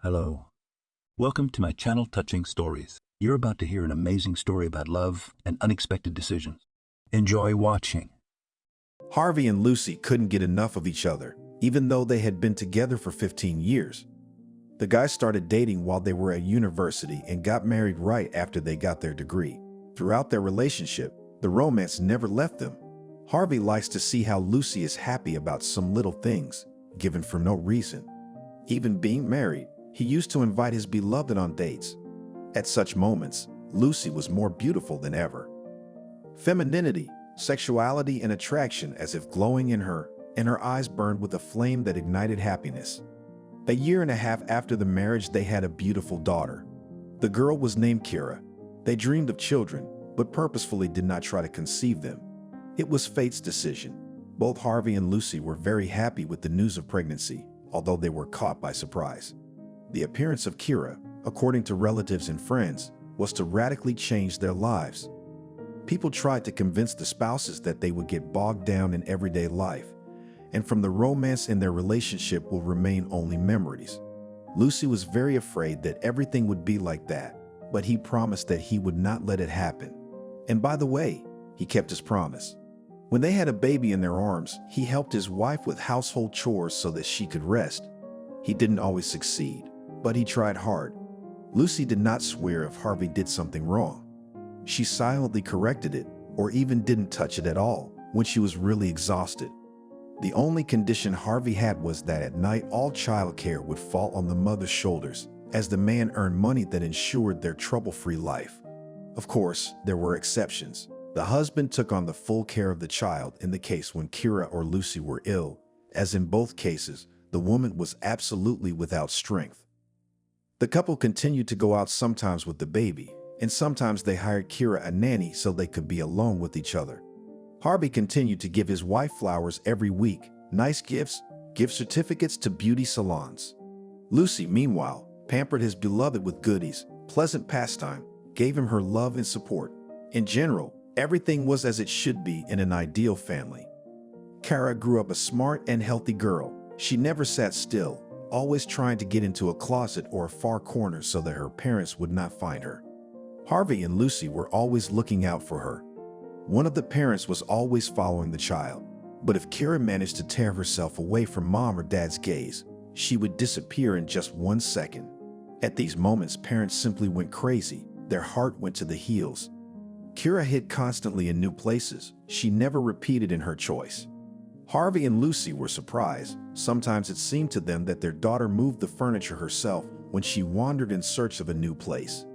Hello. Welcome to my channel Touching Stories. You're about to hear an amazing story about love and unexpected decisions. Enjoy watching. Harvey and Lucy couldn't get enough of each other, even though they had been together for 15 years. The guys started dating while they were at university and got married right after they got their degree. Throughout their relationship, the romance never left them. Harvey likes to see how Lucy is happy about some little things, given for no reason. Even being married, he used to invite his beloved on dates. At such moments, Lucy was more beautiful than ever. Femininity, sexuality, and attraction as if glowing in her, and her eyes burned with a flame that ignited happiness. A year and a half after the marriage, they had a beautiful daughter. The girl was named Kira. They dreamed of children, but purposefully did not try to conceive them. It was fate's decision. Both Harvey and Lucy were very happy with the news of pregnancy, although they were caught by surprise. The appearance of Kira, according to relatives and friends, was to radically change their lives. People tried to convince the spouses that they would get bogged down in everyday life, and from the romance in their relationship will remain only memories. Lucy was very afraid that everything would be like that, but he promised that he would not let it happen. And by the way, he kept his promise. When they had a baby in their arms, he helped his wife with household chores so that she could rest. He didn't always succeed, but he tried hard. Lucy did not swear if Harvey did something wrong. She silently corrected it, or even didn't touch it at all when she was really exhausted. The only condition Harvey had was that at night all childcare would fall on the mother's shoulders, as the man earned money that ensured their trouble-free life. Of course, there were exceptions. The husband took on the full care of the child in the case when Kira or Lucy were ill, as in both cases, the woman was absolutely without strength. The couple continued to go out sometimes with the baby, and sometimes they hired Kira a nanny so they could be alone with each other. Harvey continued to give his wife flowers every week, nice gifts, gift certificates to beauty salons. Lucy, meanwhile, pampered his beloved with goodies, pleasant pastime, gave him her love and support. In general, everything was as it should be in an ideal family. Kara grew up a smart and healthy girl. She never sat still, always trying to get into a closet or a far corner so that her parents would not find her. Harvey and Lucy were always looking out for her. One of the parents was always following the child, but if Kira managed to tear herself away from mom or dad's gaze, she would disappear in just 1 second. At these moments, parents simply went crazy. Their heart went to the heels. Kira hid constantly in new places. She never repeated in her choice. Harvey and Lucy were surprised. Sometimes it seemed to them that their daughter moved the furniture herself when she wandered in search of a new place.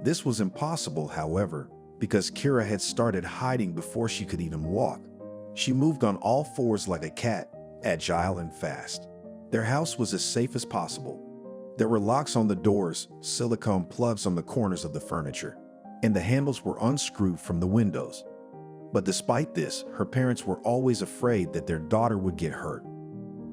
This was impossible, however, because Kira had started hiding before she could even walk. She moved on all fours like a cat, agile and fast. Their house was as safe as possible. There were locks on the doors, silicone plugs on the corners of the furniture, and the handles were unscrewed from the windows. But despite this, her parents were always afraid that their daughter would get hurt.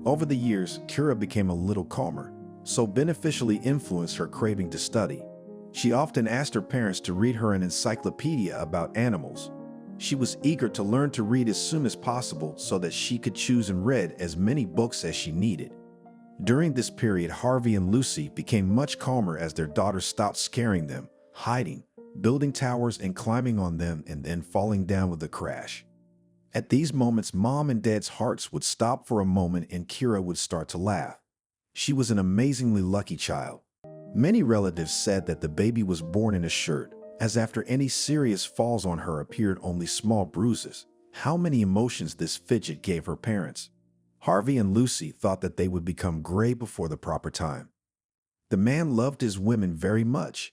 Over the years, Kira became a little calmer, so beneficially influenced her craving to study. She often asked her parents to read her an encyclopedia about animals. She was eager to learn to read as soon as possible so that she could choose and read as many books as she needed. During this period, Harvey and Lucy became much calmer as their daughter stopped scaring them, hiding, building towers and climbing on them and then falling down with a crash. At these moments, mom and dad's hearts would stop for a moment and Kira would start to laugh. She was an amazingly lucky child. Many relatives said that the baby was born in a shirt, as after any serious falls on her appeared only small bruises. How many emotions this fidget gave her parents. Harvey and Lucy thought that they would become gray before the proper time. The man loved his women very much.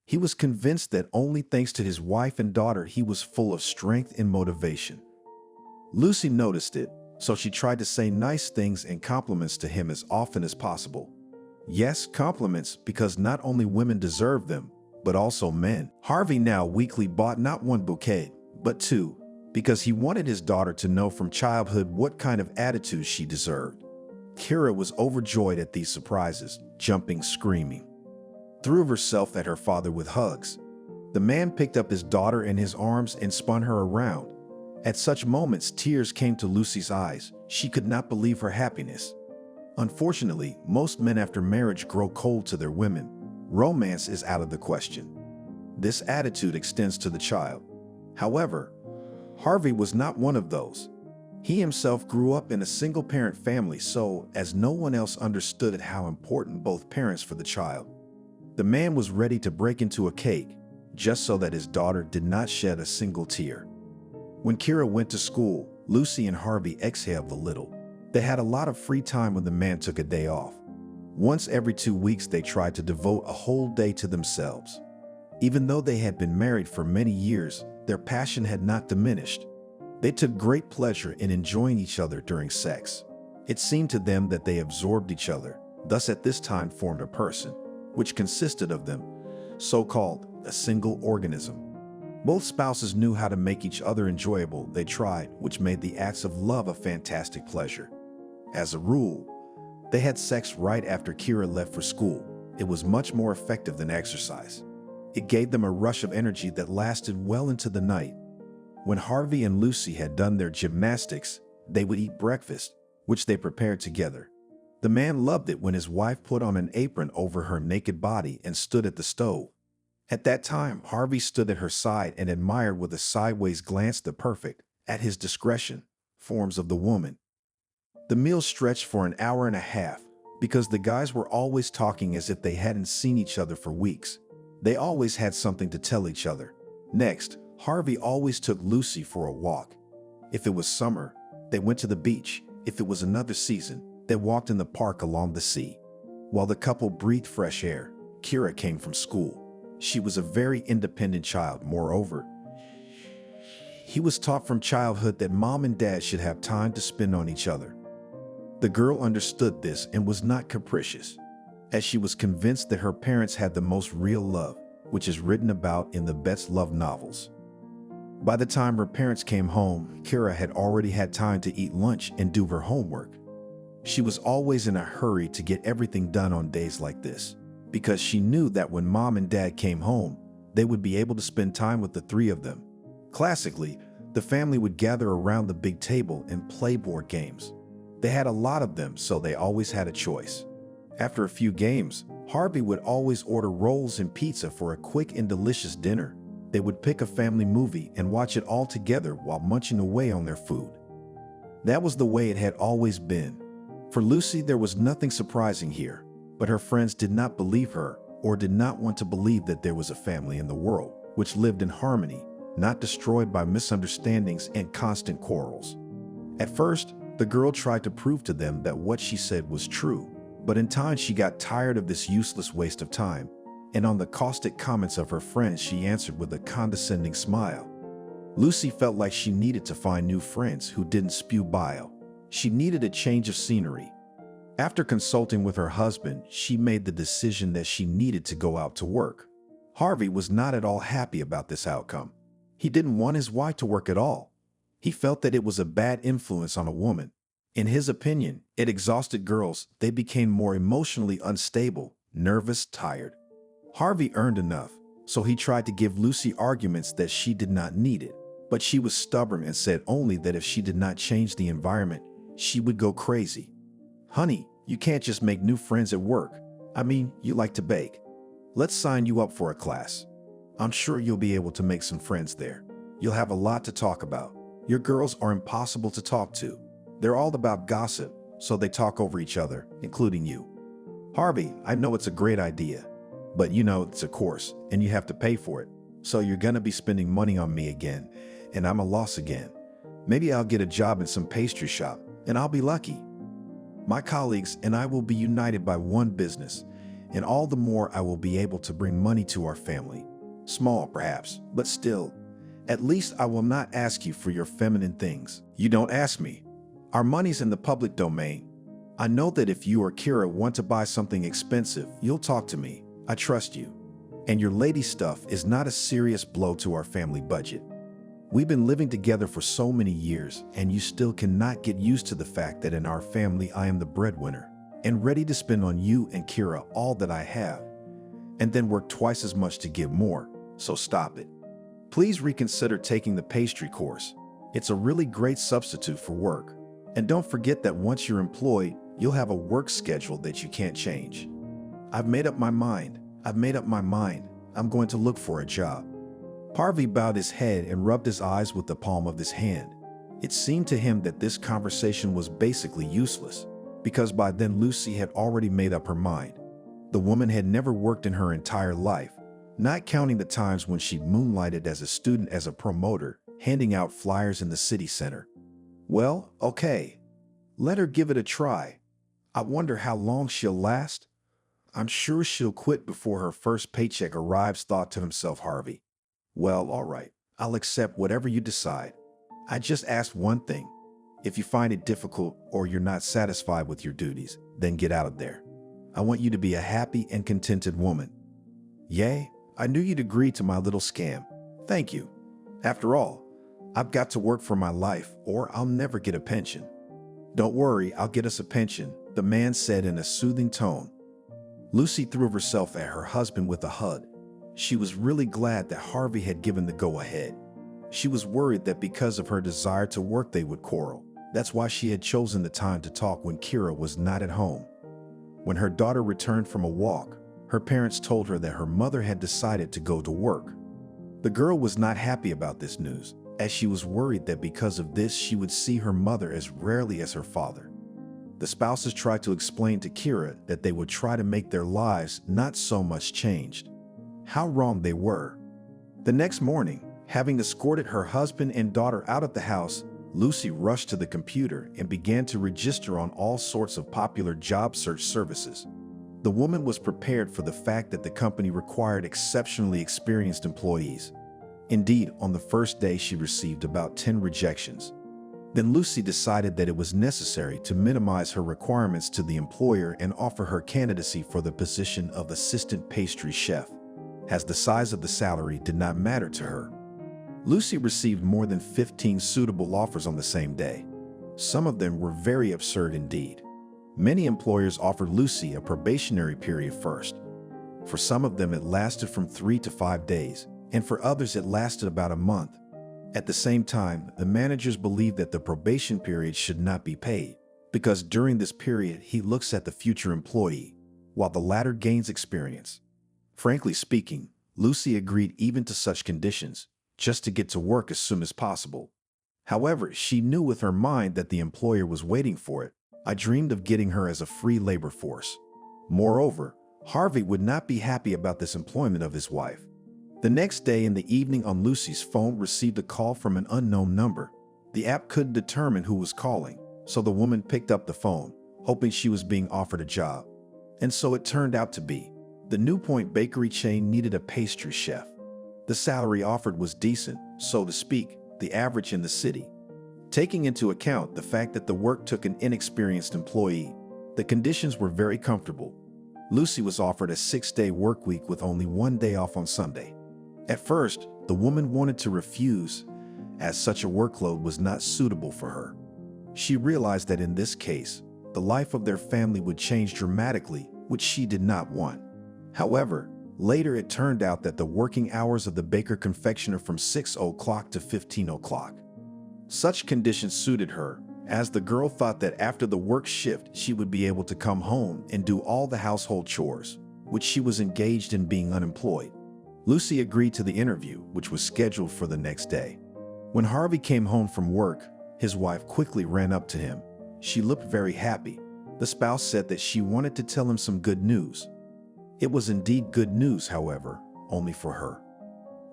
He was convinced that only thanks to his wife and daughter he was full of strength and motivation. Lucy noticed it, so she tried to say nice things and compliments to him as often as possible. Yes, compliments, because not only women deserve them, but also men. Harvey now weekly bought not one bouquet, but two, because he wanted his daughter to know from childhood what kind of attitude she deserved. Kira was overjoyed at these surprises, jumping, screaming. Threw herself at her father with hugs. The man picked up his daughter in his arms and spun her around. At such moments, tears came to Lucy's eyes. She could not believe her happiness. Unfortunately, most men after marriage grow cold to their women. Romance is out of the question. This attitude extends to the child. However, Harvey was not one of those. He himself grew up in a single-parent family, so as no one else understood how important both parents for the child. The man was ready to break into a cake just so that his daughter did not shed a single tear. When Kira went to school, Lucy and Harvey exhaled a little. They had a lot of free time when the man took a day off. Once every 2 weeks, they tried to devote a whole day to themselves. Even though they had been married for many years, their passion had not diminished. They took great pleasure in enjoying each other during sex. It seemed to them that they absorbed each other, thus at this time formed a person, which consisted of them, so-called a single organism. Both spouses knew how to make each other enjoyable. They tried, which made the acts of love a fantastic pleasure. As a rule, they had sex right after Kira left for school. It was much more effective than exercise. It gave them a rush of energy that lasted well into the night. When Harvey and Lucy had done their gymnastics, they would eat breakfast, which they prepared together. The man loved it when his wife put on an apron over her naked body and stood at the stove. At that time, Harvey stood at her side and admired with a sideways glance the perfect, at his discretion, forms of the woman. The meal stretched for an hour and a half because the guys were always talking as if they hadn't seen each other for weeks. They always had something to tell each other. Next, Harvey always took Lucy for a walk. If it was summer, they went to the beach. If it was another season, they walked in the park along the sea. While the couple breathed fresh air, Kira came from school. She was a very independent child. Moreover, he was taught from childhood that mom and dad should have time to spend on each other. The girl understood this and was not capricious, as she was convinced that her parents had the most real love, which is written about in the best love novels. By the time her parents came home, Kira had already had time to eat lunch and do her homework. She was always in a hurry to get everything done on days like this, because she knew that when mom and dad came home, they would be able to spend time with the three of them. Classically, the family would gather around the big table and play board games. They had a lot of them, so they always had a choice. After a few games, Harvey would always order rolls and pizza for a quick and delicious dinner. They would pick a family movie and watch it all together while munching away on their food. That was the way it had always been. For Lucy, there was nothing surprising here, but her friends did not believe her or did not want to believe that there was a family in the world which lived in harmony, not destroyed by misunderstandings and constant quarrels. At first, the girl tried to prove to them that what she said was true, but in time she got tired of this useless waste of time, and on the caustic comments of her friends she answered with a condescending smile. Lucy felt like she needed to find new friends who didn't spew bile. She needed a change of scenery. After consulting with her husband, she made the decision that she needed to go out to work. Harvey was not at all happy about this outcome. He didn't want his wife to work at all. He felt that it was a bad influence on a woman. In his opinion, it exhausted girls. They became more emotionally unstable, nervous, tired. Harvey earned enough, so he tried to give Lucy arguments that she did not need it. But she was stubborn and said only that if she did not change the environment, she would go crazy. "Honey, you can't just make new friends at work. I mean, you like to bake. Let's sign you up for a class. I'm sure you'll be able to make some friends there. You'll have a lot to talk about. Your girls are impossible to talk to. They're all about gossip, so they talk over each other, including you." "Harvey, I know it's a great idea, but you know it's a course, and you have to pay for it. So you're gonna be spending money on me again, and I'm a loss again. Maybe I'll get a job in some pastry shop, and I'll be lucky. My colleagues and I will be united by one business, and all the more I will be able to bring money to our family. Small, perhaps, but still. At least I will not ask you for your feminine things. You don't ask me. Our money's in the public domain. I know that if you or Kira want to buy something expensive, you'll talk to me. I trust you. And your lady stuff is not a serious blow to our family budget. We've been living together for so many years, and you still cannot get used to the fact that in our family I am the breadwinner and ready to spend on you and Kira all that I have, and then work twice as much to give more, so stop it. Please reconsider taking the pastry course. It's a really great substitute for work. And don't forget that once you're employed, You'll have a work schedule that you can't change. I've made up my mind. I've made up my mind. I'm going to look for a job. Harvey bowed his head and rubbed his eyes with the palm of his hand. It seemed to him that this conversation was basically useless, because by then Lucy had already made up her mind. The woman had never worked in her entire life, not counting the times when she'd moonlighted as a student as a promoter, handing out flyers in the city center. Well, okay. Let her give it a try. I wonder how long she'll last. I'm sure she'll quit before her first paycheck arrives, thought to himself Harvey. Well, all right. I'll accept whatever you decide. I just asked one thing. If you find it difficult or you're not satisfied with your duties, then get out of there. I want you to be a happy and contented woman. Yay, I knew you'd agree to my little scam. Thank you. After all, I've got to work for my life or I'll never get a pension. Don't worry, I'll get us a pension, the man said in a soothing tone. Lucy threw herself at her husband with a hug. She was really glad that Harvey had given the go-ahead. She was worried that because of her desire to work they would quarrel. That's why she had chosen the time to talk when Kira was not at home. When her daughter returned from a walk, her parents told her that her mother had decided to go to work. The girl was not happy about this news, as she was worried that because of this she would see her mother as rarely as her father. The spouses tried to explain to Kira that they would try to make their lives not so much changed. How wrong they were. The next morning, having escorted her husband and daughter out of the house, Lucy rushed to the computer and began to register on all sorts of popular job search services. The woman was prepared for the fact that the company required exceptionally experienced employees. Indeed, on the first day she received about 10 rejections. Then Lucy decided that it was necessary to minimize her requirements to the employer and offer her candidacy for the position of assistant pastry chef, as the size of the salary did not matter to her. Lucy received more than 15 suitable offers on the same day. Some of them were very absurd indeed. Many employers offered Lucy a probationary period first. For some of them it lasted from 3 to 5 days, and for others it lasted about a month. At the same time, the managers believed that the probation period should not be paid, because during this period he looks at the future employee, while the latter gains experience. Frankly speaking, Lucy agreed even to such conditions, just to get to work as soon as possible. However, she knew with her mind that the employer was waiting for it. I dreamed of getting her as a free labor force. Moreover, Harvey would not be happy about this employment of his wife. The next day in the evening on Lucy's phone received a call from an unknown number. The app couldn't determine who was calling, so the woman picked up the phone, hoping she was being offered a job. And so it turned out to be. The New Point bakery chain needed a pastry chef. The salary offered was decent, so to speak, the average in the city. Taking into account the fact that the work took an inexperienced employee, the conditions were very comfortable. Lucy was offered a 6-day work week with only 1 day off on Sunday. At first, the woman wanted to refuse, as such a workload was not suitable for her. She realized that in this case, the life of their family would change dramatically, which she did not want. However, later it turned out that the working hours of the baker-confectioner from 6 o'clock to 15 o'clock. Such conditions suited her, as the girl thought that after the work shift she would be able to come home and do all the household chores, which she was engaged in being unemployed. Lucy agreed to the interview, which was scheduled for the next day. When Harvey came home from work, his wife quickly ran up to him. She looked very happy. The spouse said that she wanted to tell him some good news. It was indeed good news, however, only for her.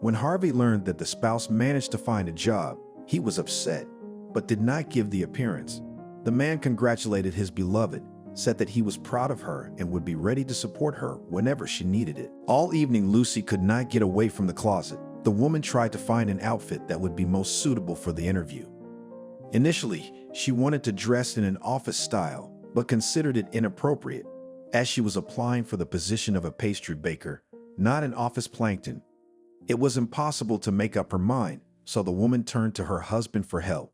When Harvey learned that the spouse managed to find a job, he was upset, but did not give the appearance. The man congratulated his beloved, said that he was proud of her and would be ready to support her whenever she needed it. All evening, Lucy could not get away from the closet. The woman tried to find an outfit that would be most suitable for the interview. Initially, she wanted to dress in an office style, but considered it inappropriate, as she was applying for the position of a pastry baker, not an office plankton. It was impossible to make up her mind, so the woman turned to her husband for help.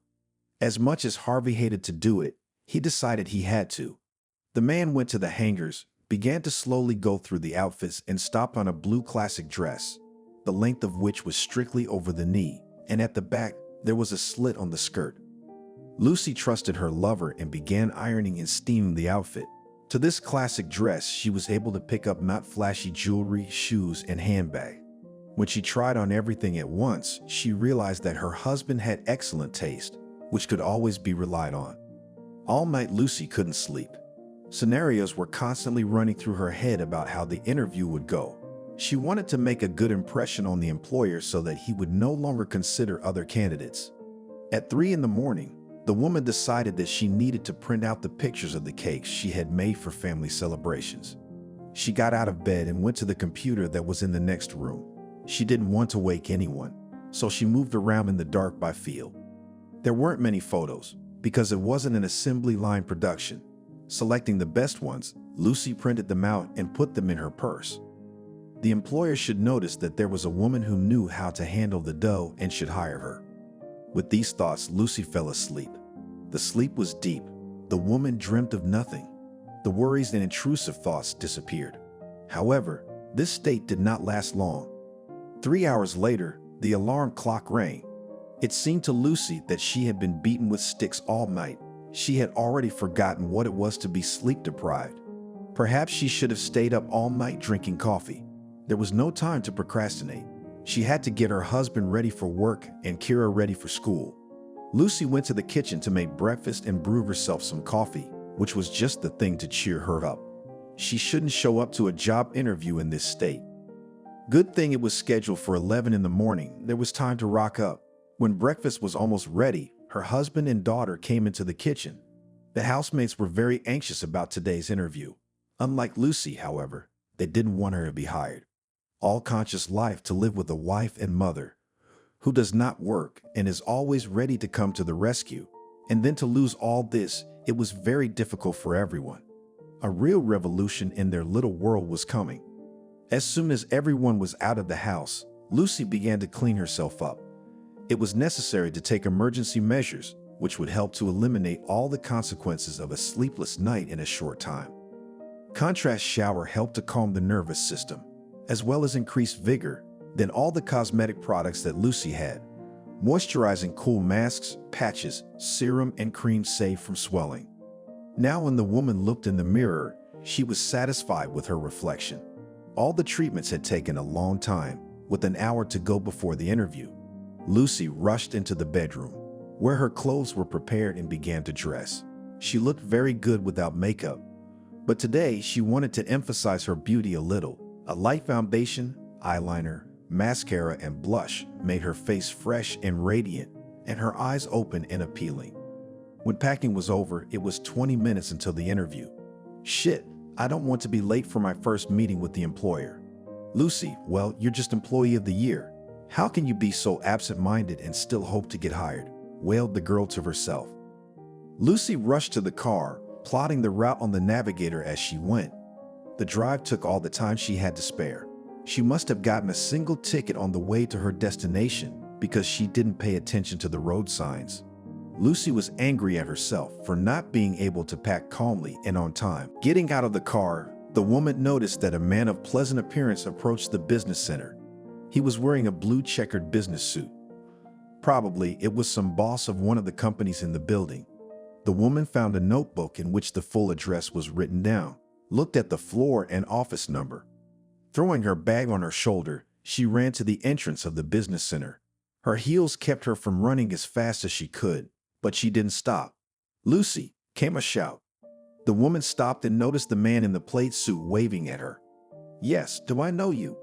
As much as Harvey hated to do it, he decided he had to. The man went to the hangers, began to slowly go through the outfits and stopped on a blue classic dress, the length of which was strictly over the knee, and at the back there was a slit on the skirt. Lucy trusted her lover and began ironing and steaming the outfit. To this classic dress, she was able to pick up not flashy jewelry, shoes, and handbag. When she tried on everything at once, she realized that her husband had excellent taste, which could always be relied on. All night, Lucy couldn't sleep. Scenarios were constantly running through her head about how the interview would go. She wanted to make a good impression on the employer so that he would no longer consider other candidates. At 3 in the morning, the woman decided that she needed to print out the pictures of the cakes she had made for family celebrations. She got out of bed and went to the computer that was in the next room. She didn't want to wake anyone, so she moved around in the dark by feel. There weren't many photos, because it wasn't an assembly line production. Selecting the best ones, Lucy printed them out and put them in her purse. The employer should notice that there was a woman who knew how to handle the dough and should hire her. With these thoughts, Lucy fell asleep. The sleep was deep. The woman dreamt of nothing. The worries and intrusive thoughts disappeared. However, this state did not last long. 3 hours later, the alarm clock rang. It seemed to Lucy that she had been beaten with sticks all night. She had already forgotten what it was to be sleep-deprived. Perhaps she should have stayed up all night drinking coffee. There was no time to procrastinate. She had to get her husband ready for work and Kira ready for school. Lucy went to the kitchen to make breakfast and brew herself some coffee, which was just the thing to cheer her up. She shouldn't show up to a job interview in this state. Good thing it was scheduled for 11 in the morning. There was time to rock up. When breakfast was almost ready, her husband and daughter came into the kitchen. The housemates were very anxious about today's interview. Unlike Lucy, however, they didn't want her to be hired. All-conscious life to live with a wife and mother who does not work and is always ready to come to the rescue. And then to lose all this, it was very difficult for everyone. A real revolution in their little world was coming. As soon as everyone was out of the house, Lucy began to clean herself up. It was necessary to take emergency measures, which would help to eliminate all the consequences of a sleepless night in a short time. Contrast shower helped to calm the nervous system, as well as increase vigor. Then all the cosmetic products that Lucy had. Moisturizing cool masks, patches, serum, and cream saved from swelling. Now when the woman looked in the mirror, she was satisfied with her reflection. All the treatments had taken a long time, with an hour to go before the interview. Lucy rushed into the bedroom, where her clothes were prepared and began to dress. She looked very good without makeup, but today she wanted to emphasize her beauty a little. A light foundation, eyeliner, mascara, and blush made her face fresh and radiant, and her eyes open and appealing. When packing was over, it was 20 minutes until the interview. Shit, I don't want to be late for my first meeting with the employer. Lucy, well, you're just employee of the year. How can you be so absent-minded and still hope to get hired? Wailed the girl to herself. Lucy rushed to the car, plotting the route on the navigator as she went. The drive took all the time she had to spare. She must have gotten a single ticket on the way to her destination because she didn't pay attention to the road signs. Lucy was angry at herself for not being able to pack calmly and on time. Getting out of the car, the woman noticed that a man of pleasant appearance approached the business center. He was wearing a blue checkered business suit. Probably it was some boss of one of the companies in the building. The woman found a notebook in which the full address was written down, looked at the floor and office number. Throwing her bag on her shoulder, she ran to the entrance of the business center. Her heels kept her from running as fast as she could, but she didn't stop. "Lucy!" came a shout. The woman stopped and noticed the man in the plaid suit waving at her. "Yes, do I know you?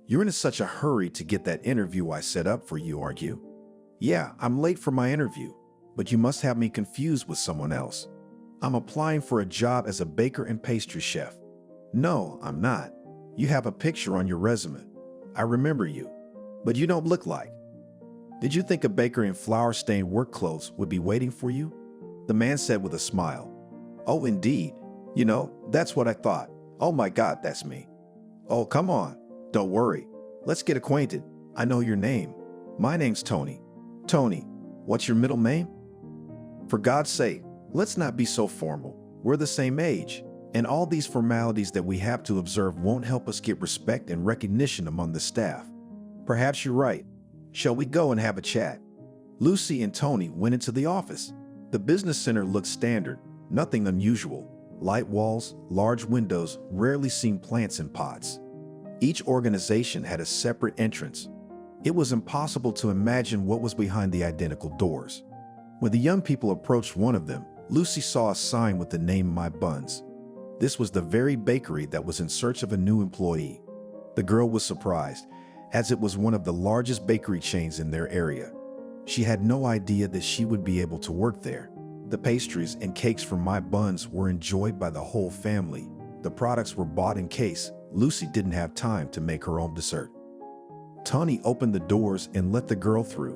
You're in such a hurry to get that interview I set up for you, aren't you?" "Yeah, I'm late for my interview, but you must have me confused with someone else. I'm applying for a job as a baker and pastry chef." "No, I'm not. You have a picture on your resume. I remember you, but you don't look like. Did you think a baker in flour-stained work clothes would be waiting for you?" The man said with a smile. "Oh, indeed. You know, that's what I thought. Oh my God, that's me." "Oh, come on. Don't worry. Let's get acquainted. I know your name. My name's Tony." "Tony, what's your middle name?" "For God's sake, let's not be so formal. We're the same age. And all these formalities that we have to observe won't help us get respect and recognition among the staff." "Perhaps you're right. Shall we go and have a chat?" Lucy and Tony went into the office. The business center looked standard, nothing unusual. Light walls, large windows, rarely seen plants in pots. Each organization had a separate entrance. It was impossible to imagine what was behind the identical doors. When the young people approached one of them, Lucy saw a sign with the name My Buns. This was the very bakery that was in search of a new employee. The girl was surprised, as it was one of the largest bakery chains in their area. She had no idea that she would be able to work there. The pastries and cakes from My Buns were enjoyed by the whole family. The products were bought in case. Lucy didn't have time to make her own dessert. Tony opened the doors and let the girl through.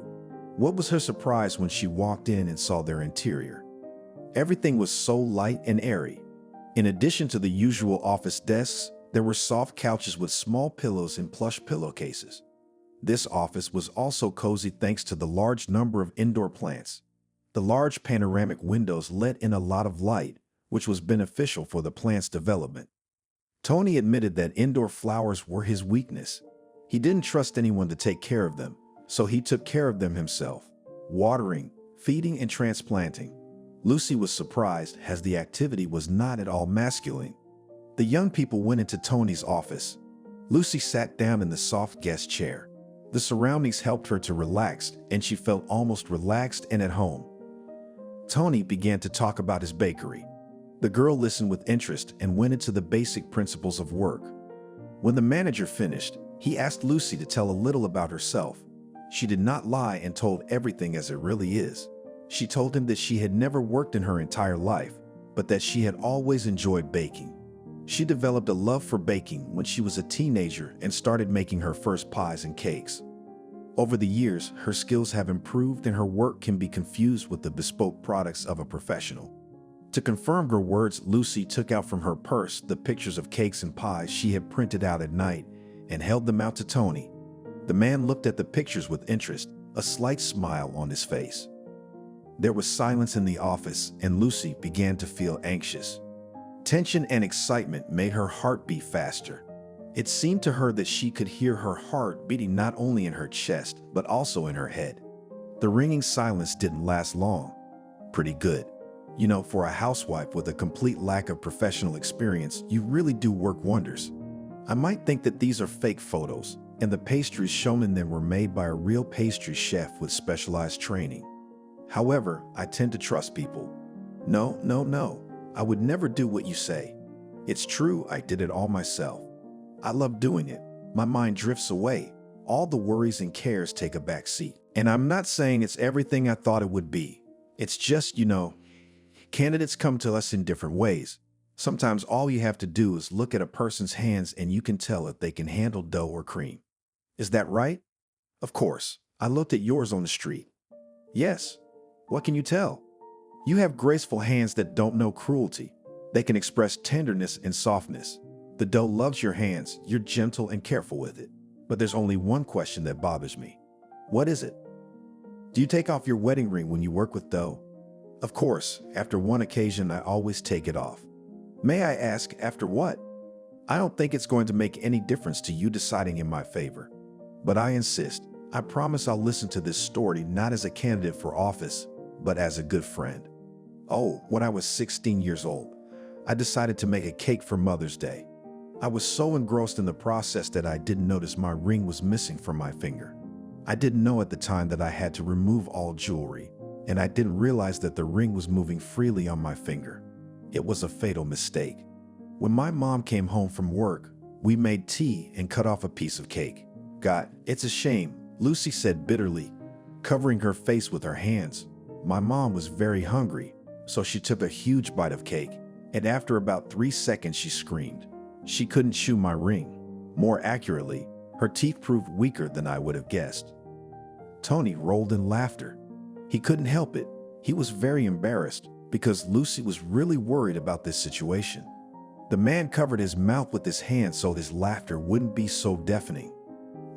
What was her surprise when she walked in and saw their interior? Everything was so light and airy. In addition to the usual office desks, there were soft couches with small pillows and plush pillowcases. This office was also cozy thanks to the large number of indoor plants. The large panoramic windows let in a lot of light, which was beneficial for the plant's development. Tony admitted that indoor flowers were his weakness. He didn't trust anyone to take care of them, so he took care of them himself, watering, feeding, and transplanting. Lucy was surprised as the activity was not at all masculine. The young people went into Tony's office. Lucy sat down in the soft guest chair. The surroundings helped her to relax, and she felt almost relaxed and at home. Tony began to talk about his bakery. The girl listened with interest and went into the basic principles of work. When the manager finished, he asked Lucy to tell a little about herself. She did not lie and told everything as it really is. She told him that she had never worked in her entire life, but that she had always enjoyed baking. She developed a love for baking when she was a teenager and started making her first pies and cakes. Over the years, her skills have improved and her work can be confused with the bespoke products of a professional. To confirm her words, Lucy took out from her purse the pictures of cakes and pies she had printed out at night and held them out to Tony. The man looked at the pictures with interest, a slight smile on his face. There was silence in the office, and Lucy began to feel anxious. Tension and excitement made her heart beat faster. It seemed to her that she could hear her heart beating not only in her chest, but also in her head. The ringing silence didn't last long. Pretty good. You know, for a housewife with a complete lack of professional experience, you really do work wonders. I might think that these are fake photos, and the pastries shown in them were made by a real pastry chef with specialized training. However, I tend to trust people. No, I would never do what you say. It's true, I did it all myself. I love doing it. My mind drifts away. All the worries and cares take a back seat. And I'm not saying it's everything I thought it would be. It's just, candidates come to us in different ways. Sometimes all you have to do is look at a person's hands and you can tell if they can handle dough or cream. Is that right? Of course. I looked at yours on the street. Yes. What can you tell? You have graceful hands that don't know cruelty. They can express tenderness and softness. The dough loves your hands. You're gentle and careful with it. But there's only one question that bothers me. What is it? Do you take off your wedding ring when you work with dough? Of course, after one occasion, I always take it off. May I ask, after what? I don't think it's going to make any difference to you deciding in my favor. But I insist. I promise I'll listen to this story not as a candidate for office, but as a good friend. Oh, when I was 16 years old, I decided to make a cake for Mother's Day. I was so engrossed in the process that I didn't notice my ring was missing from my finger. I didn't know at the time that I had to remove all jewelry, and I didn't realize that the ring was moving freely on my finger. It was a fatal mistake. When my mom came home from work, we made tea and cut off a piece of cake. God, it's a shame, Lucy said bitterly, covering her face with her hands. My mom was very hungry, so she took a huge bite of cake, and after about 3 seconds she screamed. She couldn't chew my ring. More accurately, her teeth proved weaker than I would have guessed. Tony rolled in laughter. He couldn't help it. He was very embarrassed because Lucy was really worried about this situation. The man covered his mouth with his hand so his laughter wouldn't be so deafening.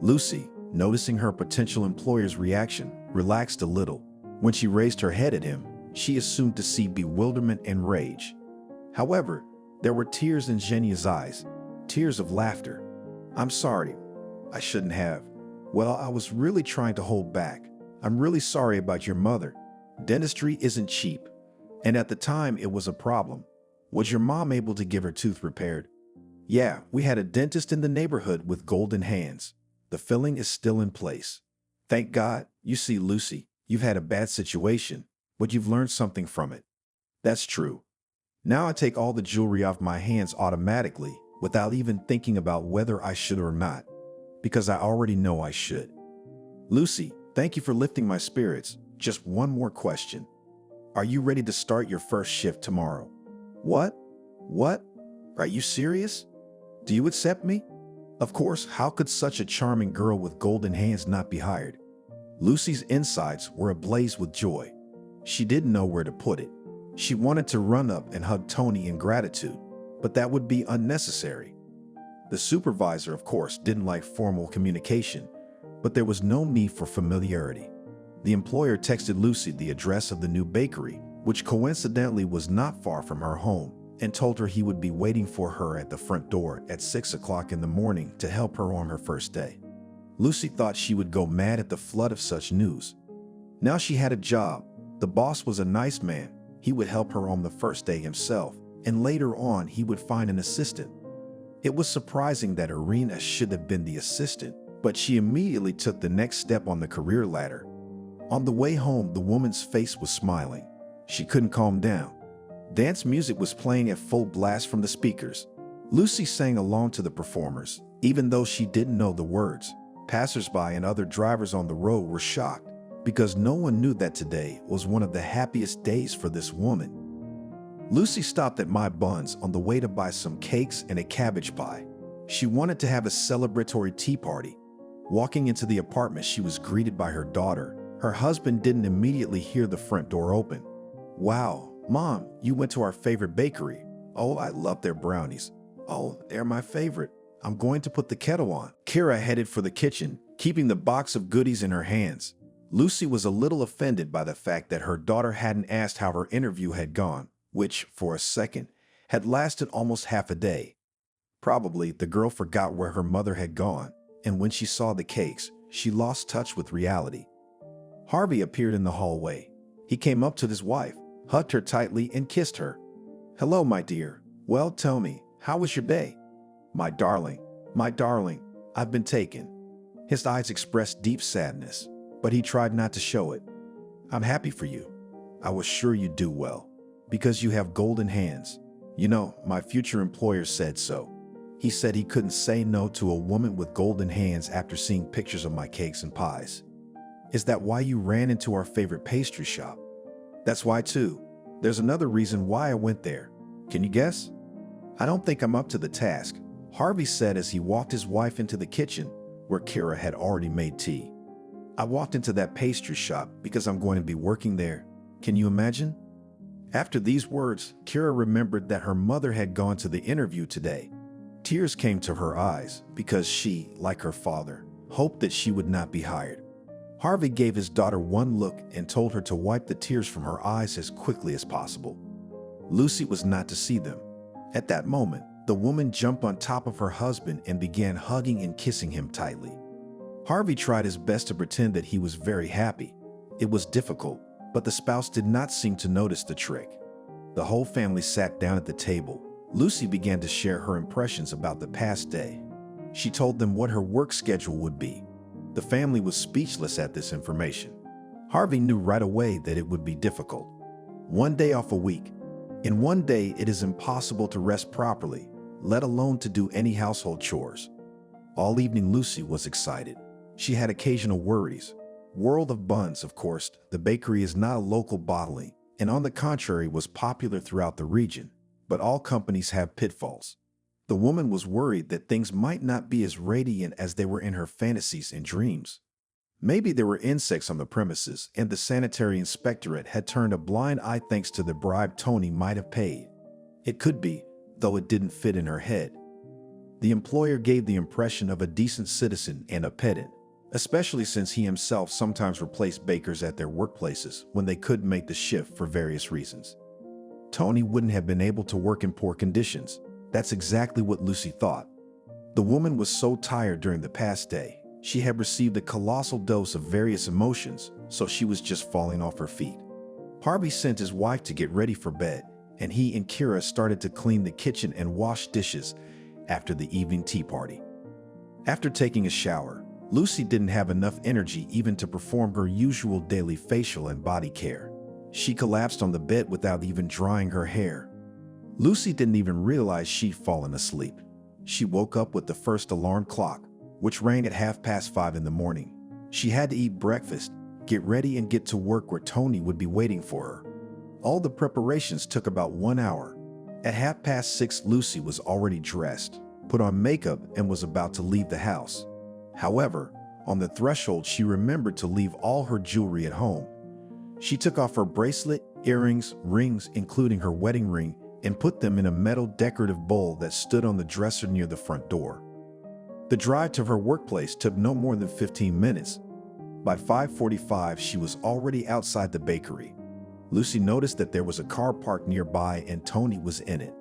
Lucy, noticing her potential employer's reaction, relaxed a little. When she raised her head at him, she assumed to see bewilderment and rage. However, there were tears in Genia's eyes, tears of laughter. I'm sorry. I shouldn't have. Well, I was really trying to hold back. I'm really sorry about your mother. Dentistry isn't cheap, and at the time it was a problem. Was your mom able to give her tooth repaired? Yeah, we had a dentist in the neighborhood with golden hands. The filling is still in place. Thank God. You see, Lucy, you've had a bad situation, but you've learned something from it. That's true. Now I take all the jewelry off my hands automatically without even thinking about whether I should or not, because I already know I should. Lucy, thank you for lifting my spirits. Just one more question. Are you ready to start your first shift tomorrow? What? What? Are you serious? Do you accept me? Of course, how could such a charming girl with golden hands not be hired? Lucy's insides were ablaze with joy. She didn't know where to put it. She wanted to run up and hug Tony in gratitude, but that would be unnecessary. The supervisor, of course, didn't like formal communication, but there was no need for familiarity. The employer texted Lucy the address of the new bakery, which coincidentally was not far from her home, and told her he would be waiting for her at the front door at 6 o'clock in the morning to help her on her first day. Lucy thought she would go mad at the flood of such news. Now she had a job. The boss was a nice man. He would help her on the first day himself, and later on he would find an assistant. It was surprising that Irina should have been the assistant, but she immediately took the next step on the career ladder. On the way home, the woman's face was smiling. She couldn't calm down. Dance music was playing at full blast from the speakers. Lucy sang along to the performers, even though she didn't know the words. Passers-by and other drivers on the road were shocked, because no one knew that today was one of the happiest days for this woman. Lucy stopped at My Buns on the way to buy some cakes and a cabbage pie. She wanted to have a celebratory tea party. Walking into the apartment, she was greeted by her daughter. Her husband didn't immediately hear the front door open. Wow, Mom, you went to our favorite bakery. Oh, I love their brownies. Oh, they're my favorite. I'm going to put the kettle on. Kira headed for the kitchen, keeping the box of goodies in her hands. Lucy was a little offended by the fact that her daughter hadn't asked how her interview had gone, which, for a second, had lasted almost half a day. Probably the girl forgot where her mother had gone, and when she saw the cakes, she lost touch with reality. Harvey appeared in the hallway. He came up to his wife, hugged her tightly, and kissed her. Hello, my dear. Well, tell me, how was your day? My darling, I've been taken. His eyes expressed deep sadness, but he tried not to show it. I'm happy for you. I was sure you'd do well, because you have golden hands. You know, my future employer said so. He said he couldn't say no to a woman with golden hands after seeing pictures of my cakes and pies. Is that why you ran into our favorite pastry shop? That's why too. There's another reason why I went there. Can you guess? I don't think I'm up to the task, Harvey said as he walked his wife into the kitchen where Kira had already made tea. I walked into that pastry shop because I'm going to be working there. Can you imagine? After these words, Kira remembered that her mother had gone to the interview today. Tears came to her eyes because she, like her father, hoped that she would not be hired. Harvey gave his daughter one look and told her to wipe the tears from her eyes as quickly as possible. Lucy was not to see them. At that moment, the woman jumped on top of her husband and began hugging and kissing him tightly. Harvey tried his best to pretend that he was very happy. It was difficult, but the spouse did not seem to notice the trick. The whole family sat down at the table. Lucy began to share her impressions about the past day. She told them what her work schedule would be. The family was speechless at this information. Harvey knew right away that it would be difficult. One day off a week. In one day, it is impossible to rest properly, let alone to do any household chores. All evening, Lucy was excited. She had occasional worries. World of Buns, of course, the bakery is not a local bottling, and on the contrary was popular throughout the region. But all companies have pitfalls. The woman was worried that things might not be as radiant as they were in her fantasies and dreams. Maybe there were insects on the premises, and the sanitary inspectorate had turned a blind eye thanks to the bribe Tony might have paid. It could be, though it didn't fit in her head. The employer gave the impression of a decent citizen and a pedant, especially since he himself sometimes replaced bakers at their workplaces when they couldn't make the shift for various reasons. Tony wouldn't have been able to work in poor conditions. That's exactly what Lucy thought. The woman was so tired during the past day. She had received a colossal dose of various emotions, so she was just falling off her feet. Harvey sent his wife to get ready for bed, and he and Kira started to clean the kitchen and wash dishes after the evening tea party. After taking a shower, Lucy didn't have enough energy even to perform her usual daily facial and body care. She collapsed on the bed without even drying her hair. Lucy didn't even realize she'd fallen asleep. She woke up with the first alarm clock, which rang at 5:30 in the morning. She had to eat breakfast, get ready, and get to work where Tony would be waiting for her. All the preparations took about 1 hour. At 6:30, Lucy was already dressed, put on makeup, and was about to leave the house. However, on the threshold, she remembered to leave all her jewelry at home. She took off her bracelet, earrings, rings, including her wedding ring, and put them in a metal decorative bowl that stood on the dresser near the front door. The drive to her workplace took no more than 15 minutes. By 5:45, she was already outside the bakery. Lucy noticed that there was a car parked nearby and Tony was in it.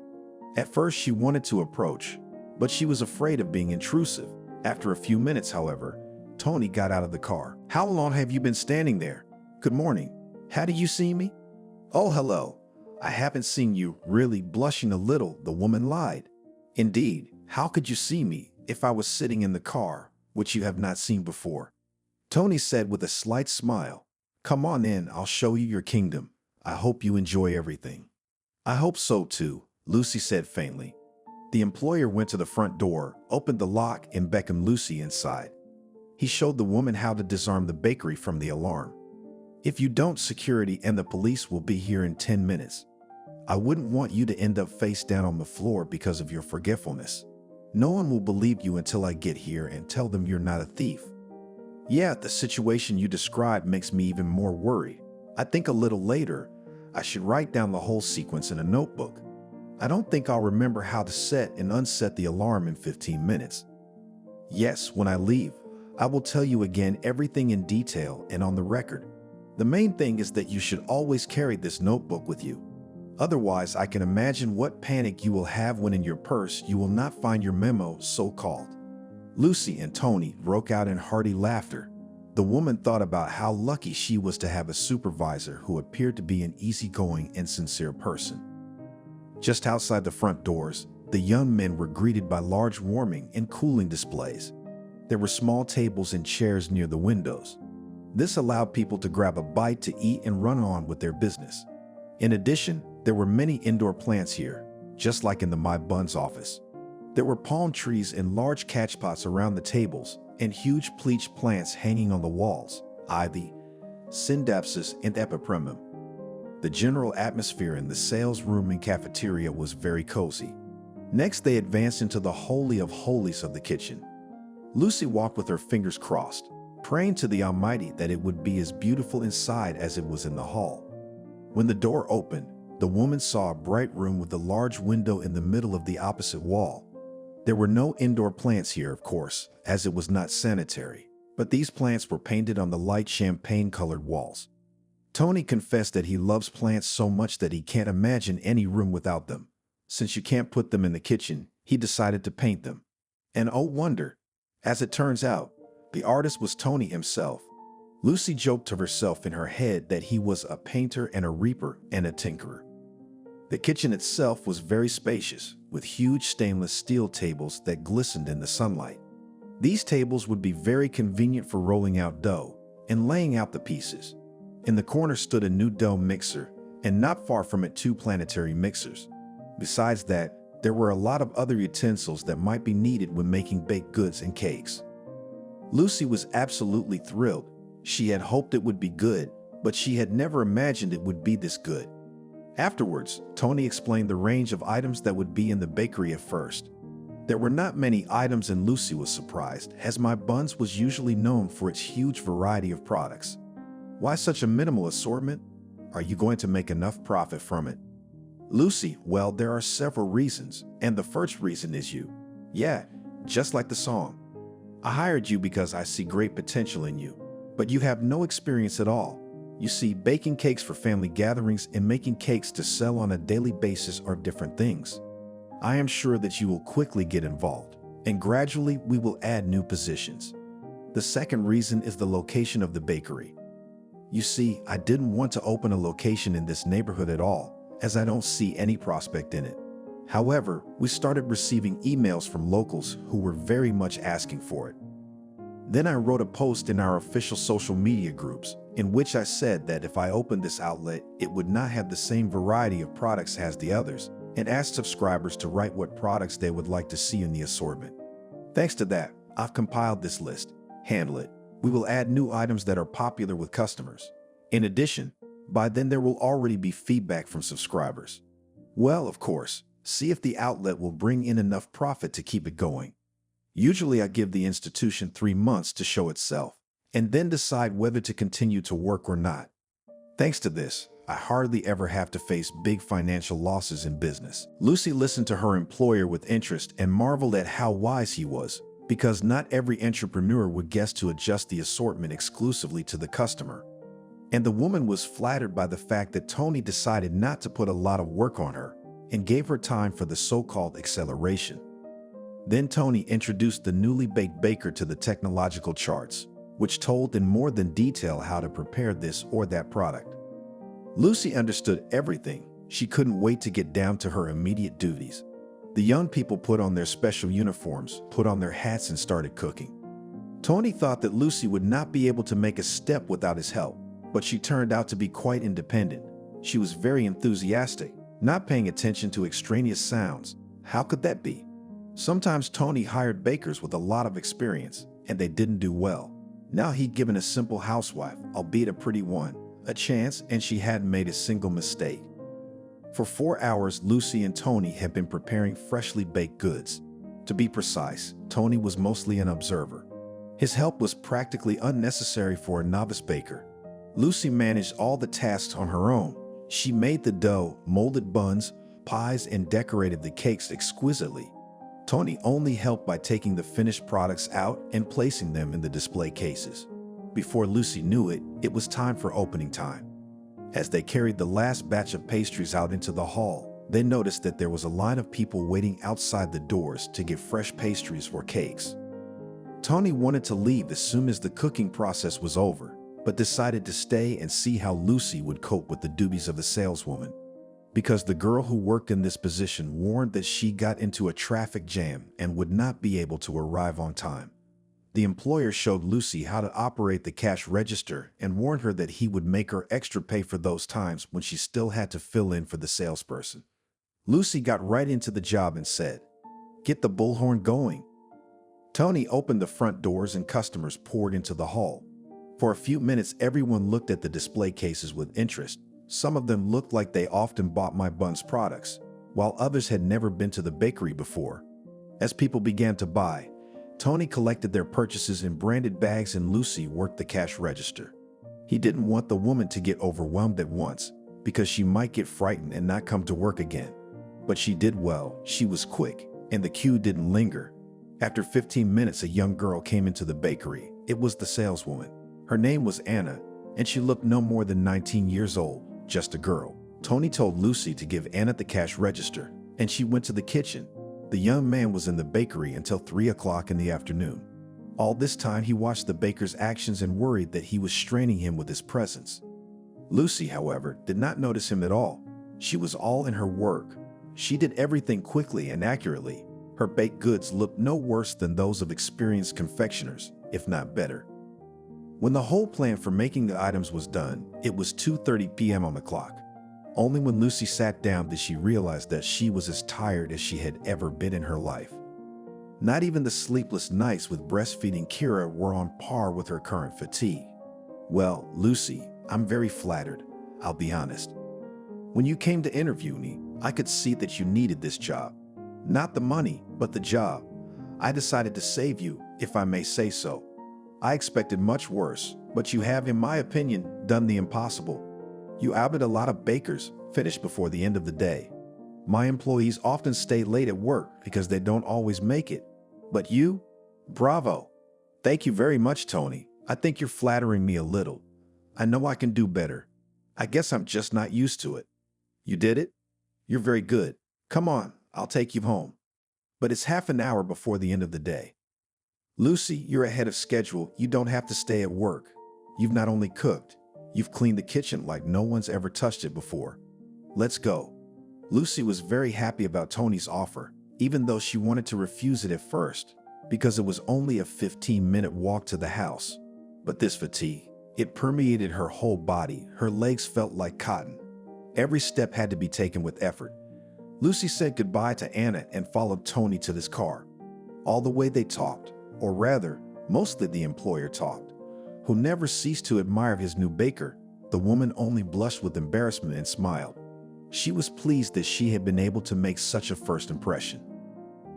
At first, she wanted to approach, but she was afraid of being intrusive. After a few minutes, however, Tony got out of the car. "How long have you been standing there? Good morning. How do you see me?" "Oh, hello. I haven't seen you." Really blushing a little, the woman lied. "Indeed, how could you see me if I was sitting in the car, which you have not seen before?" Tony said with a slight smile, "Come on in, I'll show you your kingdom. I hope you enjoy everything." "I hope so too," Lucy said faintly. The employer went to the front door, opened the lock, and beckoned Lucy inside. He showed the woman how to disarm the bakery from the alarm. "If you don't, security and the police will be here in 10 minutes. I wouldn't want you to end up face down on the floor because of your forgetfulness. No one will believe you until I get here and tell them you're not a thief." "Yeah, the situation you described makes me even more worried. I think a little later, I should write down the whole sequence in a notebook. I don't think I'll remember how to set and unset the alarm in 15 minutes. Yes, when I leave, I will tell you again everything in detail and on the record. The main thing is that you should always carry this notebook with you. Otherwise, I can imagine what panic you will have when in your purse you will not find your memo, so-called." Lucy and Tony broke out in hearty laughter. The woman thought about how lucky she was to have a supervisor who appeared to be an easygoing and sincere person. Just outside the front doors, the young men were greeted by large warming and cooling displays. There were small tables and chairs near the windows. This allowed people to grab a bite to eat and run on with their business. In addition, there were many indoor plants here, just like in the My Buns office. There were palm trees and large catchpots around the tables, and huge bleach plants hanging on the walls, ivy, scindapsus, and epipremnum. The general atmosphere in the sales room and cafeteria was very cozy. Next, they advanced into the holy of holies of the kitchen. Lucy walked with her fingers crossed, praying to the Almighty that it would be as beautiful inside as it was in the hall. When the door opened, the woman saw a bright room with a large window in the middle of the opposite wall. There were no indoor plants here, of course, as it was not sanitary, but these plants were painted on the light champagne-colored walls. Tony confessed that he loves plants so much that he can't imagine any room without them. Since you can't put them in the kitchen, he decided to paint them. And oh wonder, as it turns out, the artist was Tony himself. Lucy joked to herself in her head that he was a painter and a reaper and a tinkerer. The kitchen itself was very spacious, with huge stainless steel tables that glistened in the sunlight. These tables would be very convenient for rolling out dough and laying out the pieces. In the corner stood a new dough mixer, and not far from it 2 planetary mixers. Besides that, there were a lot of other utensils that might be needed when making baked goods and cakes. Lucy was absolutely thrilled. She had hoped it would be good, but she had never imagined it would be this good. Afterwards, Tony explained the range of items that would be in the bakery at first. There were not many items, and Lucy was surprised, as My Buns was usually known for its huge variety of products. Why such a minimal assortment? Are you going to make enough profit from it? Lucy, well, there are several reasons, and the first reason is you. Yeah, just like the song. I hired you because I see great potential in you, but you have no experience at all. You see, baking cakes for family gatherings and making cakes to sell on a daily basis are different things. I am sure that you will quickly get involved, and gradually we will add new positions. The second reason is the location of the bakery. You see, I didn't want to open a location in this neighborhood at all, as I don't see any prospect in it. However, we started receiving emails from locals who were very much asking for it. Then I wrote a post in our official social media groups in which I said that if I opened this outlet, it would not have the same variety of products as the others, and asked subscribers to write what products they would like to see in the assortment. Thanks to that, I've compiled this list. Handle it. We will add new items that are popular with customers. In addition, by then there will already be feedback from subscribers. Well, of course, see if the outlet will bring in enough profit to keep it going. Usually I give the institution 3 months to show itself, and then decide whether to continue to work or not. Thanks to this, I hardly ever have to face big financial losses in business. Lucy listened to her employer with interest and marveled at how wise he was, because not every entrepreneur would guess to adjust the assortment exclusively to the customer. And the woman was flattered by the fact that Tony decided not to put a lot of work on her and gave her time for the so-called acceleration. Then Tony introduced the newly baked baker to the technological charts, which told in more than detail how to prepare this or that product. Lucy understood everything. She couldn't wait to get down to her immediate duties. The young people put on their special uniforms, put on their hats, and started cooking. Tony thought that Lucy would not be able to make a step without his help, but she turned out to be quite independent. She was very enthusiastic, not paying attention to extraneous sounds. How could that be? Sometimes Tony hired bakers with a lot of experience, and they didn't do well. Now he'd given a simple housewife, albeit a pretty one, a chance, and she hadn't made a single mistake. For 4 hours, Lucy and Tony had been preparing freshly baked goods. To be precise, Tony was mostly an observer. His help was practically unnecessary for a novice baker. Lucy managed all the tasks on her own. She made the dough, molded buns, pies, and decorated the cakes exquisitely. Tony only helped by taking the finished products out and placing them in the display cases. Before Lucy knew it, it was time for opening time. As they carried the last batch of pastries out into the hall, they noticed that there was a line of people waiting outside the doors to get fresh pastries or cakes. Tony wanted to leave as soon as the cooking process was over, but decided to stay and see how Lucy would cope with the duties of a saleswoman. Because the girl who worked in this position warned that she got into a traffic jam and would not be able to arrive on time. The employer showed Lucy how to operate the cash register and warned her that he would make her extra pay for those times when she still had to fill in for the salesperson. Lucy got right into the job and said, "Get the bullhorn going." Tony opened the front doors and customers poured into the hall. For a few minutes, everyone looked at the display cases with interest. Some of them looked like they often bought My Bun's products, while others had never been to the bakery before. As people began to buy, Tony collected their purchases in branded bags and Lucy worked the cash register. He didn't want the woman to get overwhelmed at once, because she might get frightened and not come to work again. But she did well. She was quick, and the queue didn't linger. After 15 minutes, a young girl came into the bakery. It was the saleswoman. Her name was Anna, and she looked no more than 19 years old, just a girl. Tony told Lucy to give Anna the cash register, and she went to the kitchen. The young man was in the bakery until 3 o'clock in the afternoon. All this time, he watched the baker's actions and worried that he was straining him with his presence. Lucy, however, did not notice him at all. She was all in her work. She did everything quickly and accurately. Her baked goods looked no worse than those of experienced confectioners, if not better. When the whole plan for making the items was done, it was 2:30 p.m. on the clock. Only when Lucy sat down did she realize that she was as tired as she had ever been in her life. Not even the sleepless nights with breastfeeding Kira were on par with her current fatigue. Well, Lucy, I'm very flattered, I'll be honest. When you came to interview me, I could see that you needed this job. Not the money, but the job. I decided to save you, if I may say so. I expected much worse, but you have, in my opinion, done the impossible. You outed a lot of bakers, finished before the end of the day. My employees often stay late at work because they don't always make it. But you? Bravo. Thank you very much, Tony. I think you're flattering me a little. I know I can do better. I guess I'm just not used to it. You did it? You're very good. Come on, I'll take you home. But it's half an hour before the end of the day. Lucy, you're ahead of schedule. You don't have to stay at work. You've not only cooked, You've cleaned the kitchen like no one's ever touched it before. Let's go." Lucy was very happy about Tony's offer, even though she wanted to refuse it at first, because it was only a 15-minute walk to the house. But this fatigue, it permeated her whole body. Her legs felt like cotton. Every step had to be taken with effort. Lucy said goodbye to Anna and followed Tony to his car. All the way they talked, or rather, mostly the employer talked, who never ceased to admire his new baker. The woman only blushed with embarrassment and smiled. She was pleased that she had been able to make such a first impression.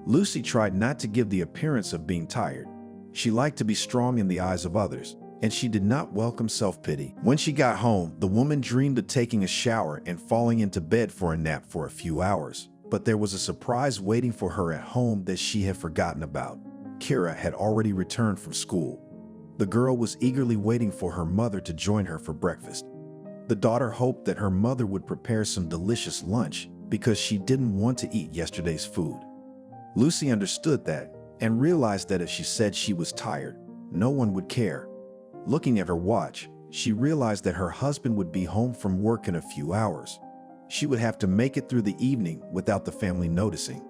Lucy tried not to give the appearance of being tired. She liked to be strong in the eyes of others, and she did not welcome self-pity. When she got home, the woman dreamed of taking a shower and falling into bed for a nap for a few hours. But there was a surprise waiting for her at home that she had forgotten about. Kira had already returned from school. The girl was eagerly waiting for her mother to join her for breakfast. The daughter hoped that her mother would prepare some delicious lunch because she didn't want to eat yesterday's food. Lucy understood that and realized that if she said she was tired, no one would care. Looking at her watch, she realized that her husband would be home from work in a few hours. She would have to make it through the evening without the family noticing.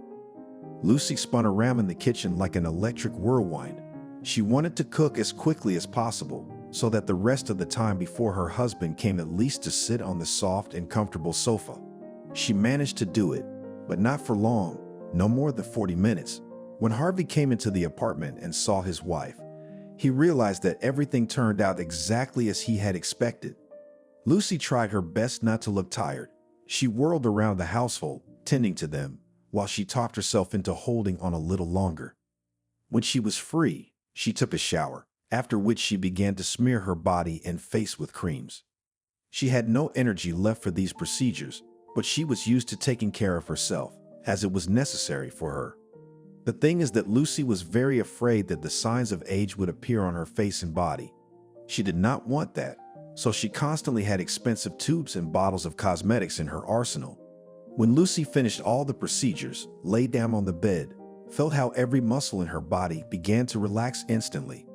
Lucy spun around in the kitchen like an electric whirlwind. She wanted to cook as quickly as possible so that the rest of the time before her husband came at least to sit on the soft and comfortable sofa. She managed to do it, but not for long, no more than 40 minutes. When Harvey came into the apartment and saw his wife, he realized that everything turned out exactly as he had expected. Lucy tried her best not to look tired. She whirled around the household, tending to them, while she talked herself into holding on a little longer. When she was free, she took a shower, after which she began to smear her body and face with creams. She had no energy left for these procedures, but she was used to taking care of herself, as it was necessary for her. The thing is that Lucy was very afraid that the signs of age would appear on her face and body. She did not want that, so she constantly had expensive tubes and bottles of cosmetics in her arsenal. When Lucy finished all the procedures, lay down on the bed, felt how every muscle in her body began to relax instantly.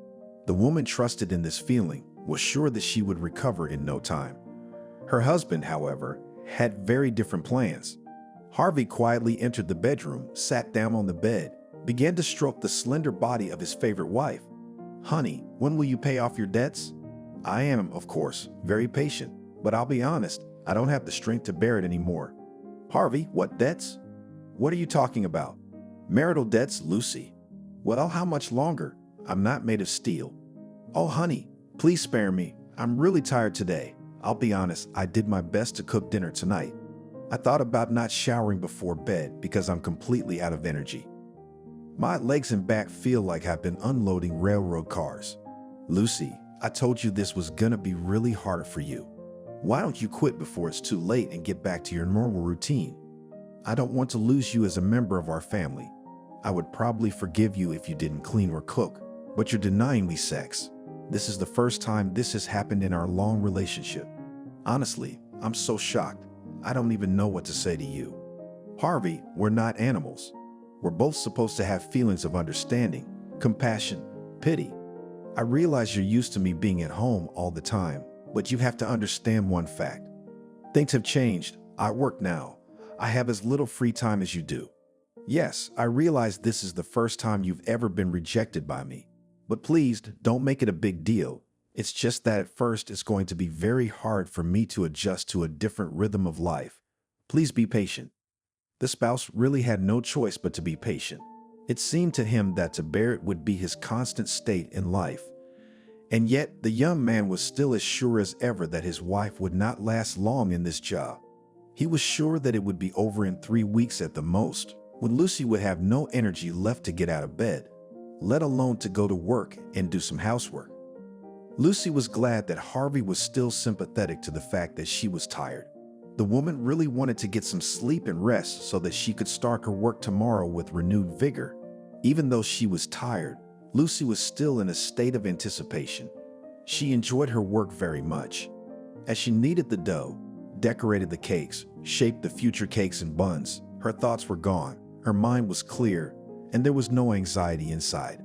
The woman trusted in this feeling, was sure that she would recover in no time. Her husband, however, had very different plans. Harvey quietly entered the bedroom, sat down on the bed, began to stroke the slender body of his favorite wife. "Honey, when will you pay off your debts?" "I am, of course, very patient, but I'll be honest, I don't have the strength to bear it anymore." "Harvey, what debts?" "What are you talking about?" "Marital debts, Lucy." "Well, how much longer? I'm not made of steel." "Oh, honey, please spare me. I'm really tired today. I'll be honest, I did my best to cook dinner tonight. I thought about not showering before bed because I'm completely out of energy. My legs and back feel like I've been unloading railroad cars." "Lucy, I told you this was gonna be really hard for you. Why don't you quit before it's too late and get back to your normal routine? I don't want to lose you as a member of our family. I would probably forgive you if you didn't clean or cook, but you're denying me sex. This is the first time this has happened in our long relationship. Honestly, I'm so shocked. I don't even know what to say to you. Harvey, we're not animals. We're both supposed to have feelings of understanding, compassion, pity. I realize you're used to me being at home all the time, but you have to understand one fact. Things have changed. I work now. I have as little free time as you do. Yes, I realize this is the first time you've ever been rejected by me, but please don't make it a big deal. It's just that at first it's going to be very hard for me to adjust to a different rhythm of life. Please be patient." The spouse really had no choice but to be patient. It seemed to him that to bear it would be his constant state in life. And yet, the young man was still as sure as ever that his wife would not last long in this job. He was sure that it would be over in 3 weeks at the most, when Lucy would have no energy left to get out of bed, let alone to go to work and do some housework. Lucy was glad that Harvey was still sympathetic to the fact that she was tired. The woman really wanted to get some sleep and rest so that she could start her work tomorrow with renewed vigor. Even though she was tired, Lucy was still in a state of anticipation. She enjoyed her work very much. As she kneaded the dough, decorated the cakes, shaped the future cakes and buns, her thoughts were gone, her mind was clear, and there was no anxiety inside.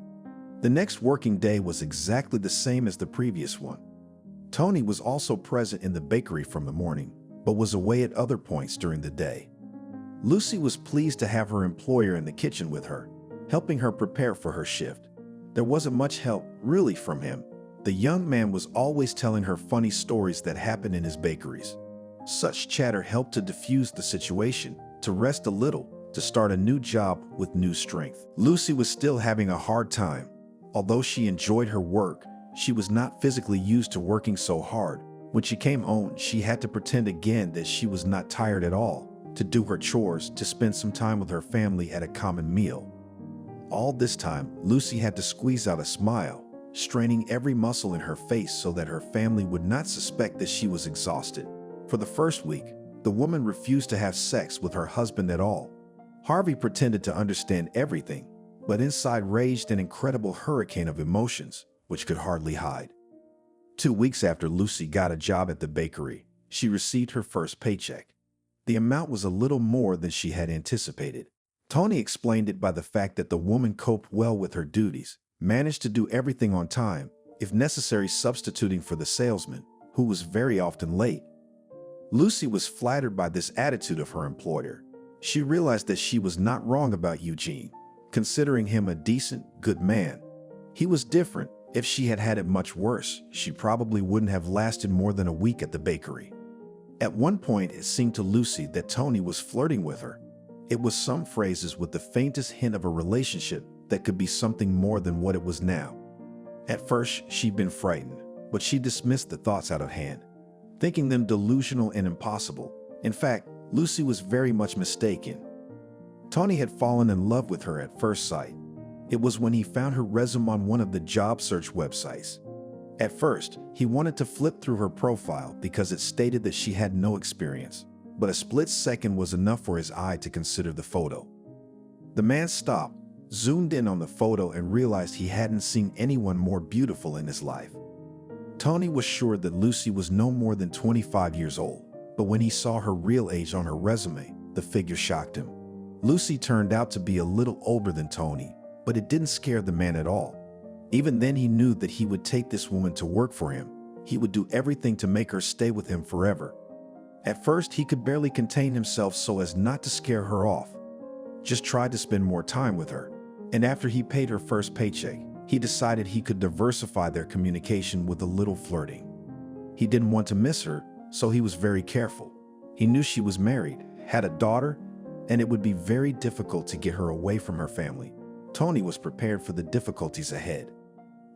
The next working day was exactly the same as the previous one. Tony was also present in the bakery from the morning, but was away at other points during the day. Lucy was pleased to have her employer in the kitchen with her, helping her prepare for her shift. There wasn't much help, really, from him. The young man was always telling her funny stories that happened in his bakeries. Such chatter helped to diffuse the situation, to rest a little, to start a new job with new strength. Lucy was still having a hard time. Although she enjoyed her work, she was not physically used to working so hard. When she came home, she had to pretend again that she was not tired at all, to do her chores, to spend some time with her family at a common meal. All this time, Lucy had to squeeze out a smile, straining every muscle in her face so that her family would not suspect that she was exhausted. For the first week, the woman refused to have sex with her husband at all. Harvey pretended to understand everything, but inside raged an incredible hurricane of emotions, which could hardly hide. 2 weeks after Lucy got a job at the bakery, she received her first paycheck. The amount was a little more than she had anticipated. Tony explained it by the fact that the woman coped well with her duties, managed to do everything on time, if necessary substituting for the salesman, who was very often late. Lucy was flattered by this attitude of her employer. She realized that she was not wrong about Eugene, considering him a decent, good man. He was different. If she had had it much worse, she probably wouldn't have lasted more than a week at the bakery. At one point, it seemed to Lucy that Tony was flirting with her. It was some phrases with the faintest hint of a relationship that could be something more than what it was now. At first, she'd been frightened, but she dismissed the thoughts out of hand, thinking them delusional and impossible. In fact, Lucy was very much mistaken. Tony had fallen in love with her at first sight. It was when he found her resume on one of the job search websites. At first, he wanted to flip through her profile because it stated that she had no experience, but a split second was enough for his eye to consider the photo. The man stopped, zoomed in on the photo, and realized he hadn't seen anyone more beautiful in his life. Tony was sure that Lucy was no more than 25 years old, but when he saw her real age on her resume, the figure shocked him. Lucy turned out to be a little older than Tony, but it didn't scare the man at all. Even then, he knew that he would take this woman to work for him. He would do everything to make her stay with him forever. At first, he could barely contain himself so as not to scare her off. Just tried to spend more time with her. And after he paid her first paycheck, he decided he could diversify their communication with a little flirting. He didn't want to miss her, so he was very careful. He knew she was married, had a daughter, and it would be very difficult to get her away from her family. Tony was prepared for the difficulties ahead.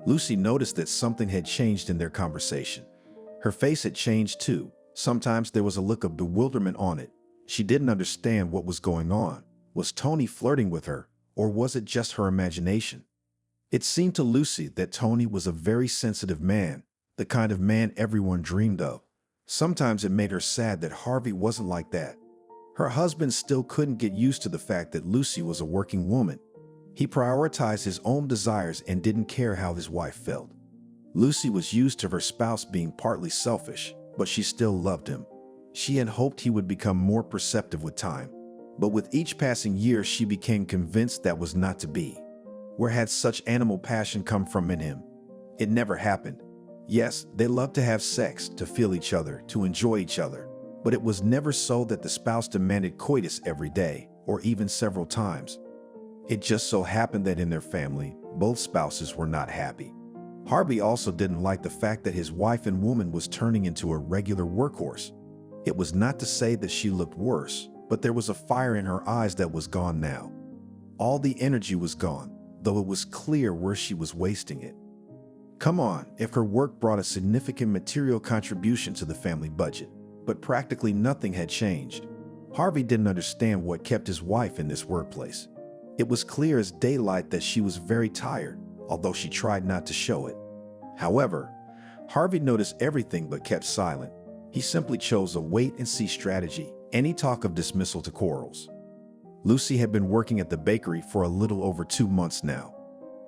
Lucy noticed that something had changed in their conversation. Her face had changed too. Sometimes there was a look of bewilderment on it. She didn't understand what was going on. Was Tony flirting with her, or was it just her imagination? It seemed to Lucy that Tony was a very sensitive man, the kind of man everyone dreamed of. Sometimes it made her sad that Harvey wasn't like that. Her husband still couldn't get used to the fact that Lucy was a working woman. He prioritized his own desires and didn't care how his wife felt. Lucy was used to her spouse being partly selfish, but she still loved him. She had hoped he would become more perceptive with time. But with each passing year, she became convinced that was not to be. Where had such animal passion come from in him? It never happened. Yes, they loved to have sex, to feel each other, to enjoy each other. But it was never so that the spouse demanded coitus every day, or even several times. It just so happened that in their family, both spouses were not happy. Harvey also didn't like the fact that his wife and woman was turning into a regular workhorse. It was not to say that she looked worse, but there was a fire in her eyes that was gone now. All the energy was gone, though it was clear where she was wasting it. Come on, if her work brought a significant material contribution to the family budget, but practically nothing had changed. Harvey didn't understand what kept his wife in this workplace. It was clear as daylight that she was very tired, although she tried not to show it. However, Harvey noticed everything but kept silent. He simply chose a wait-and-see strategy, any talk of dismissal to quarrels. Lucy had been working at the bakery for a little over 2 months now.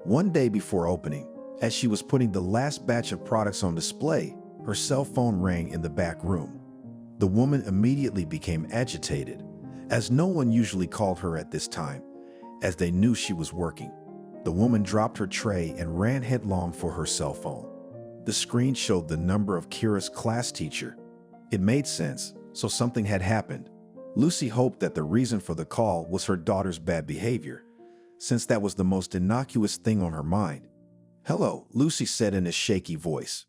One day before opening, as she was putting the last batch of products on display, her cell phone rang in the back room. The woman immediately became agitated, as no one usually called her at this time, as they knew she was working. The woman dropped her tray and ran headlong for her cell phone. The screen showed the number of Kira's class teacher. It made sense, so something had happened. Lucy hoped that the reason for the call was her daughter's bad behavior, since that was the most innocuous thing on her mind. "Hello," Lucy said in a shaky voice.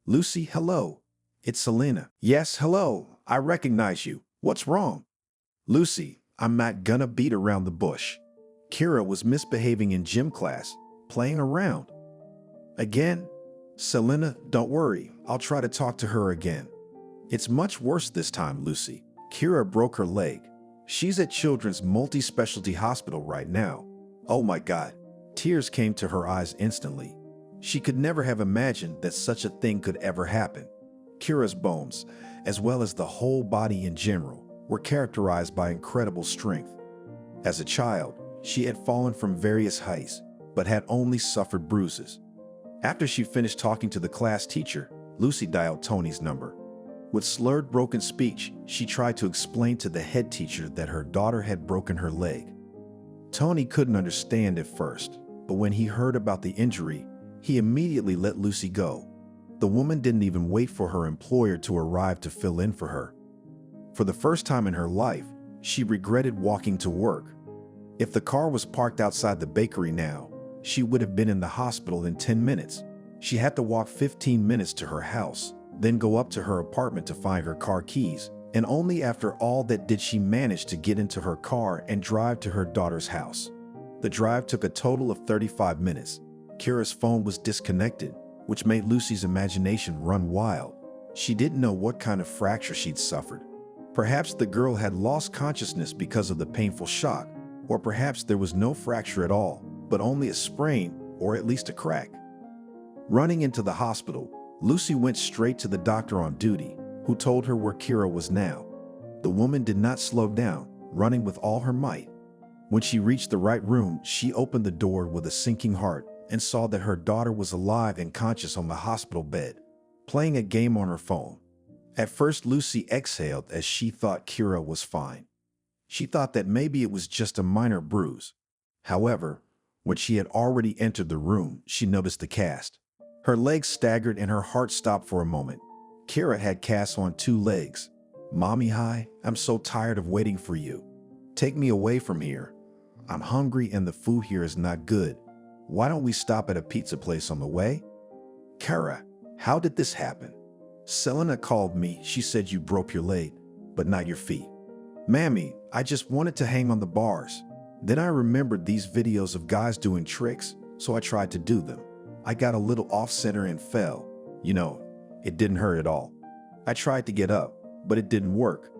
"Lucy, hello. It's Selena." "Yes, hello. I recognize you. What's wrong?" "Lucy, I'm not gonna beat around the bush. Kira was misbehaving in gym class, playing around." "Again?" "Selena, don't worry. I'll try to talk to her again." "It's much worse this time, Lucy. Kira broke her leg. She's at Children's Multi-Specialty Hospital right now." Oh my God. Tears came to her eyes instantly. She could never have imagined that such a thing could ever happen. Kira's bones, as well as the whole body in general, were characterized by incredible strength. As a child, she had fallen from various heights, but had only suffered bruises. After she finished talking to the class teacher, Lucy dialed Tony's number. With slurred, broken speech, she tried to explain to the head teacher that her daughter had broken her leg. Tony couldn't understand at first, but when he heard about the injury, he immediately let Lucy go. The woman didn't even wait for her employer to arrive to fill in for her. For the first time in her life, she regretted walking to work. If the car was parked outside the bakery now, she would have been in the hospital in 10 minutes. She had to walk 15 minutes to her house, then go up to her apartment to find her car keys, and only after all that did she manage to get into her car and drive to her daughter's house. The drive took a total of 35 minutes. Kira's phone was disconnected, which made Lucy's imagination run wild. She didn't know what kind of fracture she'd suffered. Perhaps the girl had lost consciousness because of the painful shock, or perhaps there was no fracture at all, but only a sprain or at least a crack. Running into the hospital, Lucy went straight to the doctor on duty, who told her where Kira was now. The woman did not slow down, running with all her might. When she reached the right room, she opened the door with a sinking heart and saw that her daughter was alive and conscious on the hospital bed, playing a game on her phone. At first, Lucy exhaled as she thought Kira was fine. She thought that maybe it was just a minor bruise. However, when she had already entered the room, she noticed the cast. Her legs staggered and her heart stopped for a moment. Kira had casts on 2 legs. "Mommy, hi, I'm so tired of waiting for you. Take me away from here. I'm hungry and the food here is not good. Why don't we stop at a pizza place on the way?" "Kira, how did this happen?" "Selena called me. She said you broke your leg, but not your feet." "Mammy, I just wanted to hang on the bars. Then I remembered these videos of guys doing tricks, so I tried to do them. I got a little off-center and fell. It didn't hurt at all. I tried to get up, but it didn't work.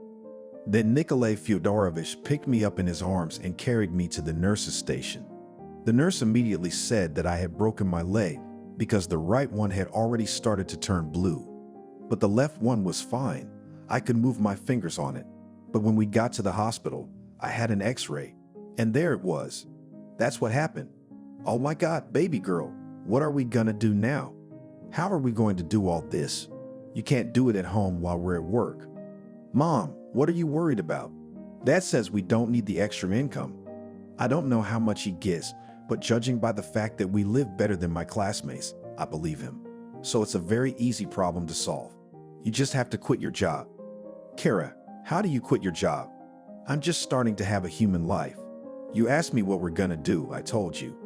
Then Nikolay Fyodorovich picked me up in his arms and carried me to the nurse's station. The nurse immediately said that I had broken my leg because the right one had already started to turn blue. But the left one was fine. I could move my fingers on it. But when we got to the hospital, I had an x-ray, and there it was. That's what happened." "Oh my God, baby girl, what are we gonna do now? How are we going to do all this? You can't do it at home while we're at work." "Mom, what are you worried about? Dad says we don't need the extra income. I don't know how much he gets, but judging by the fact that we live better than my classmates, I believe him. So it's a very easy problem to solve. You just have to quit your job." "Kira, how do you quit your job?" "I'm just starting to have a human life. You asked me what we're gonna do, I told you."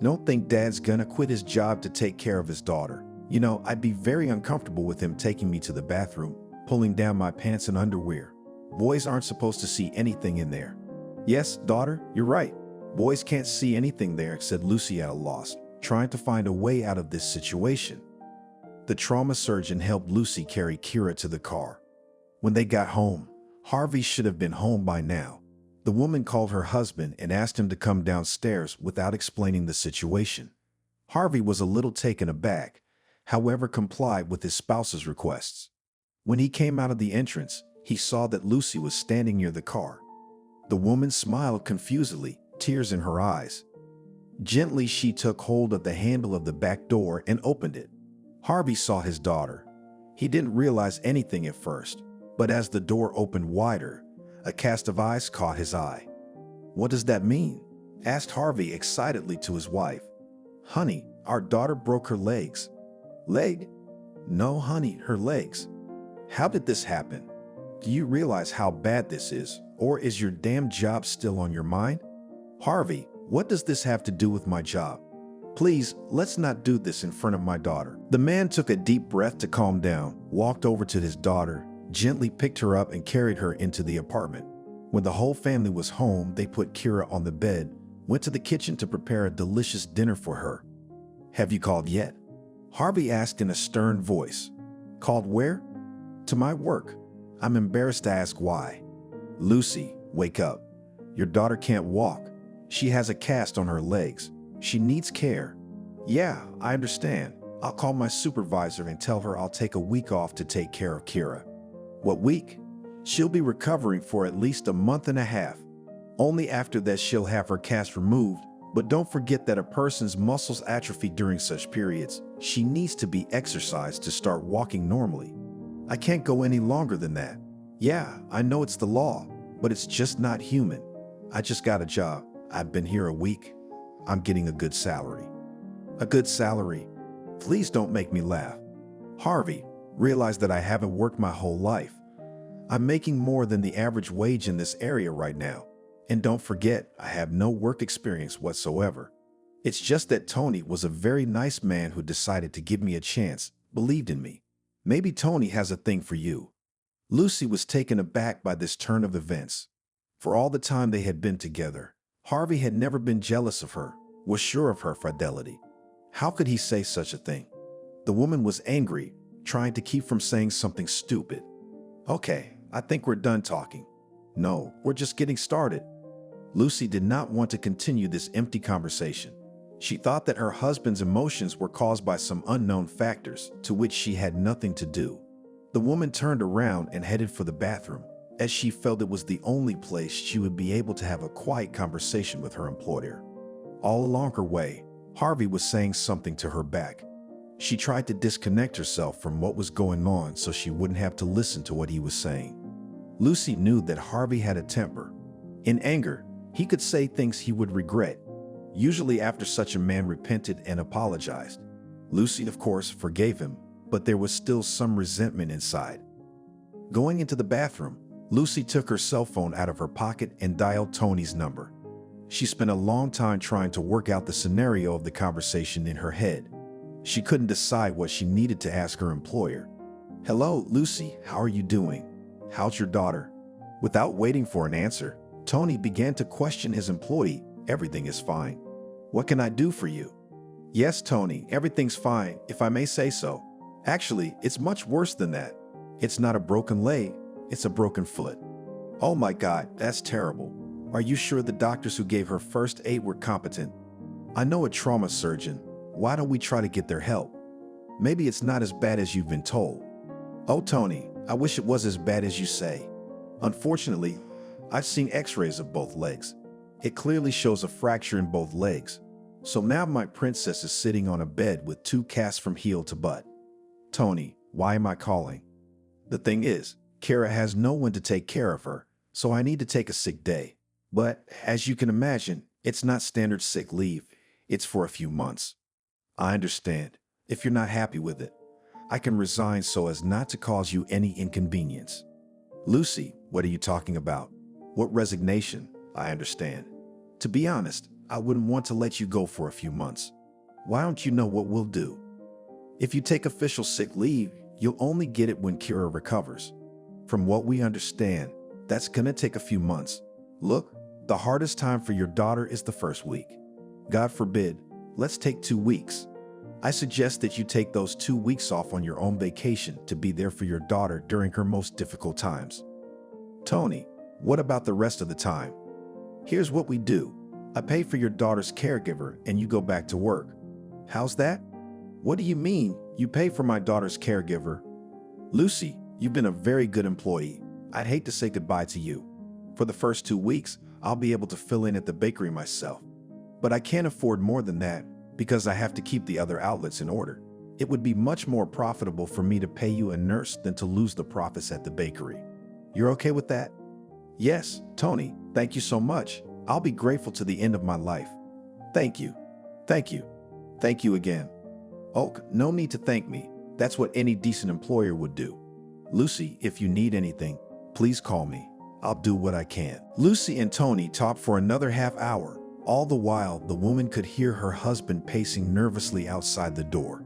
"Don't think Dad's gonna quit his job to take care of his daughter. I'd be very uncomfortable with him taking me to the bathroom, pulling down my pants and underwear. Boys aren't supposed to see anything in there." "Yes, daughter, you're right. Boys can't see anything there," said Lucy at a loss, trying to find a way out of this situation. The trauma surgeon helped Lucy carry Kira to the car. When they got home, Harvey should have been home by now. The woman called her husband and asked him to come downstairs without explaining the situation. Harvey was a little taken aback, however complied with his spouse's requests. When he came out of the entrance, he saw that Lucy was standing near the car. The woman smiled confusedly, tears in her eyes. Gently, she took hold of the handle of the back door and opened it. Harvey saw his daughter. He didn't realize anything at first, but as the door opened wider, a cast of eyes caught his eye. "What does that mean?" asked Harvey excitedly to his wife. "Honey, our daughter broke her legs." Leg? No, honey, her legs. How did this happen? Do you realize how bad this is? Or is your damn job still on your mind? Harvey, what does this have to do with my job? Please, let's not do this in front of my daughter. The man took a deep breath to calm down, walked over to his daughter, gently picked her up and carried her into the apartment. When the whole family was home, they put Kira on the bed, went to the kitchen to prepare a delicious dinner for her. Have you called yet? Harvey asked in a stern voice. Called where? To my work. I'm embarrassed to ask why. Lucy, wake up. Your daughter can't walk. She has a cast on her legs. She needs care. Yeah, I understand. I'll call my supervisor and tell her I'll take a week off to take care of Kira. What week? She'll be recovering for at least a month and a half. Only after that she'll have her cast removed, but don't forget that a person's muscles atrophy during such periods. She needs to be exercised to start walking normally. I can't go any longer than that. Yeah, I know it's the law, but it's just not human. I just got a job. I've been here a week. I'm getting a good salary. A good salary? Please don't make me laugh. Harvey, realize that I haven't worked my whole life. I'm making more than the average wage in this area right now. And don't forget, I have no work experience whatsoever. It's just that Tony was a very nice man who decided to give me a chance, believed in me. Maybe Tony has a thing for you. Lucy was taken aback by this turn of events. For all the time they had been together, Harvey had never been jealous of her, was sure of her fidelity. How could he say such a thing? The woman was angry, trying to keep from saying something stupid. Okay, I think we're done talking. No, we're just getting started. Lucy did not want to continue this empty conversation. She thought that her husband's emotions were caused by some unknown factors to which she had nothing to do. The woman turned around and headed for the bathroom, as she felt it was the only place she would be able to have a quiet conversation with her employer. All along her way, Harvey was saying something to her back. She tried to disconnect herself from what was going on so she wouldn't have to listen to what he was saying. Lucy knew that Harvey had a temper. In anger, he could say things he would regret, usually after such a man repented and apologized. Lucy, of course, forgave him, but there was still some resentment inside. Going into the bathroom, Lucy took her cell phone out of her pocket and dialed Tony's number. She spent a long time trying to work out the scenario of the conversation in her head. She couldn't decide what she needed to ask her employer. Hello, Lucy, how are you doing? How's your daughter? Without waiting for an answer, Tony began to question his employee. Everything is fine. What can I do for you? Yes, Tony, everything's fine, if I may say so. Actually, it's much worse than that. It's not a broken leg, it's a broken foot. Oh my God, that's terrible. Are you sure the doctors who gave her first aid were competent? I know a trauma surgeon. Why don't we try to get their help? Maybe it's not as bad as you've been told. Oh, Tony, I wish it was as bad as you say. Unfortunately, I've seen x-rays of both legs. It clearly shows a fracture in both legs. So now my princess is sitting on a bed with 2 casts from heel to butt. Tony, why am I calling? The thing is, Kara has no one to take care of her, so I need to take a sick day. But, as you can imagine, it's not standard sick leave. It's for a few months. I understand. If you're not happy with it, I can resign so as not to cause you any inconvenience. Lucy, what are you talking about? What resignation? I understand. To be honest, I wouldn't want to let you go for a few months. Why don't you know what we'll do? If you take official sick leave, you'll only get it when Kira recovers. From what we understand, that's gonna take a few months. Look, the hardest time for your daughter is the first week. God forbid, let's take 2 weeks. I suggest that you take those 2 weeks off on your own vacation to be there for your daughter during her most difficult times. Tony, what about the rest of the time? Here's what we do. I pay for your daughter's caregiver and you go back to work. How's that? What do you mean, you pay for my daughter's caregiver? Lucy, you've been a very good employee. I'd hate to say goodbye to you. For the first 2 weeks, I'll be able to fill in at the bakery myself. But I can't afford more than that because I have to keep the other outlets in order. It would be much more profitable for me to pay you a nurse than to lose the profits at the bakery. You're okay with that? Yes, Tony, thank you so much. I'll be grateful to the end of my life. Thank you. Thank you. Thank you again. "Oh, no need to thank me. That's what any decent employer would do. Lucy, if you need anything, please call me. I'll do what I can." Lucy and Tony talked for another half hour. All the while, the woman could hear her husband pacing nervously outside the door.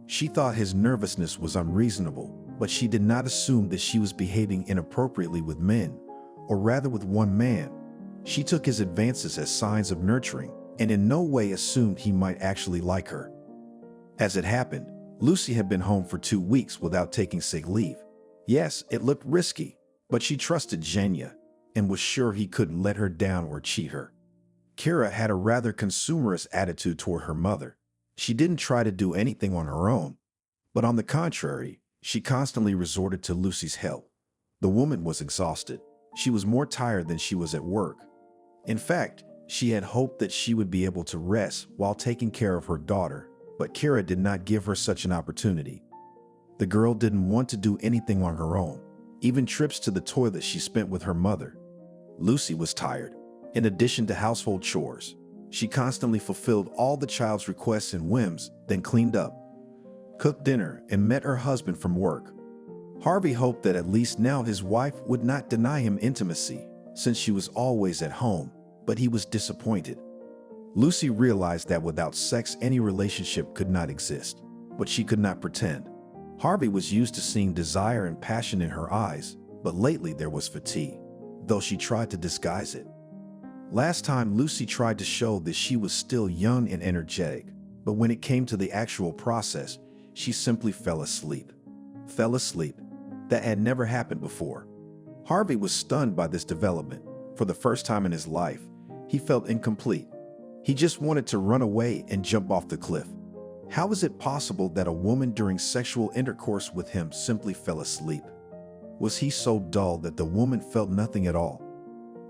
She thought his nervousness was unreasonable, but she did not assume that she was behaving inappropriately with men, or rather with one man. She took his advances as signs of nurturing, and in no way assumed he might actually like her. As it happened, Lucy had been home for 2 weeks without taking sick leave. Yes, it looked risky, but she trusted Jenya and was sure he couldn't let her down or cheat her. Kira had a rather consumerist attitude toward her mother. She didn't try to do anything on her own, but on the contrary, she constantly resorted to Lucy's help. The woman was exhausted. She was more tired than she was at work. In fact, she had hoped that she would be able to rest while taking care of her daughter, but Kira did not give her such an opportunity. The girl didn't want to do anything on her own. Even trips to the toilet she spent with her mother. Lucy was tired. In addition to household chores, she constantly fulfilled all the child's requests and whims, then cleaned up, cooked dinner, and met her husband from work. Harvey hoped that at least now his wife would not deny him intimacy, since she was always at home, but he was disappointed. Lucy realized that without sex any relationship could not exist, but she could not pretend. Harvey was used to seeing desire and passion in her eyes, but lately there was fatigue, though she tried to disguise it. Last time Lucy tried to show that she was still young and energetic, but when it came to the actual process, she simply fell asleep. Fell asleep. That had never happened before. Harvey was stunned by this development. For the first time in his life, he felt incomplete. He just wanted to run away and jump off the cliff. How is it possible that a woman during sexual intercourse with him simply fell asleep? Was he so dull that the woman felt nothing at all?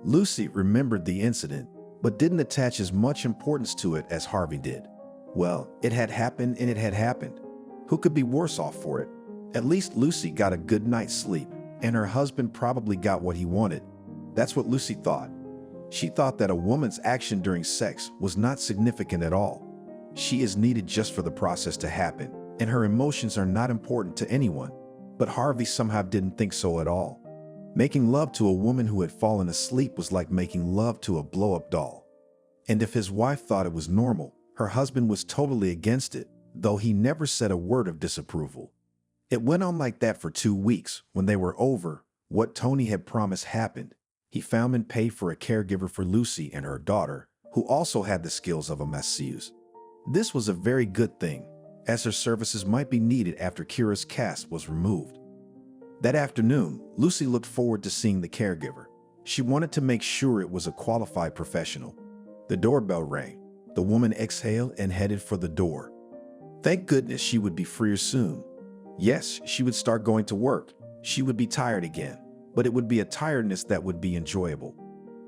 Lucy remembered the incident, but didn't attach as much importance to it as Harvey did. Well, it had happened and it had happened. Who could be worse off for it? At least Lucy got a good night's sleep, and her husband probably got what he wanted. That's what Lucy thought. She thought that a woman's action during sex was not significant at all. She is needed just for the process to happen, and her emotions are not important to anyone. But Harvey somehow didn't think so at all. Making love to a woman who had fallen asleep was like making love to a blow-up doll. And if his wife thought it was normal, her husband was totally against it, though he never said a word of disapproval. It went on like that for 2 weeks. When they were over, what Tony had promised happened. He found and paid for a caregiver for Lucy and her daughter, who also had the skills of a masseuse. This was a very good thing, as her services might be needed after Kira's cast was removed. That afternoon, Lucy looked forward to seeing the caregiver. She wanted to make sure it was a qualified professional. The doorbell rang. The woman exhaled and headed for the door. Thank goodness she would be freer soon. Yes, she would start going to work. She would be tired again, but it would be a tiredness that would be enjoyable.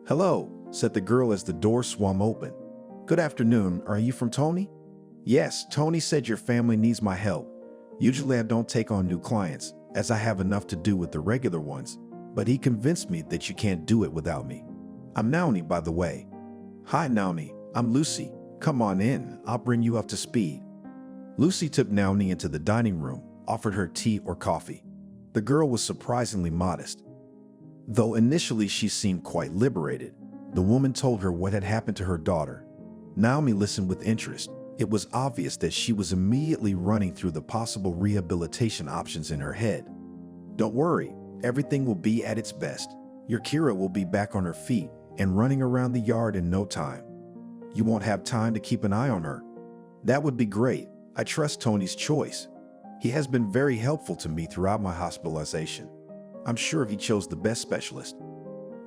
"Hello," said the girl as the door swung open. "Good afternoon. Are you from Tony?" "Yes, Tony said your family needs my help. Usually I don't take on new clients, as I have enough to do with the regular ones, but he convinced me that you can't do it without me. I'm Naomi, by the way." "Hi, Naomi. I'm Lucy. Come on in. I'll bring you up to speed." Lucy took Naomi into the dining room, offered her tea or coffee. The girl was surprisingly modest. Though initially she seemed quite liberated, the woman told her what had happened to her daughter. Naomi listened with interest. It was obvious that she was immediately running through the possible rehabilitation options in her head. "Don't worry, everything will be at its best. Your Kira will be back on her feet and running around the yard in no time. You won't have time to keep an eye on her." "That would be great. I trust Tony's choice. He has been very helpful to me throughout my hospitalization. I'm sure he chose the best specialist."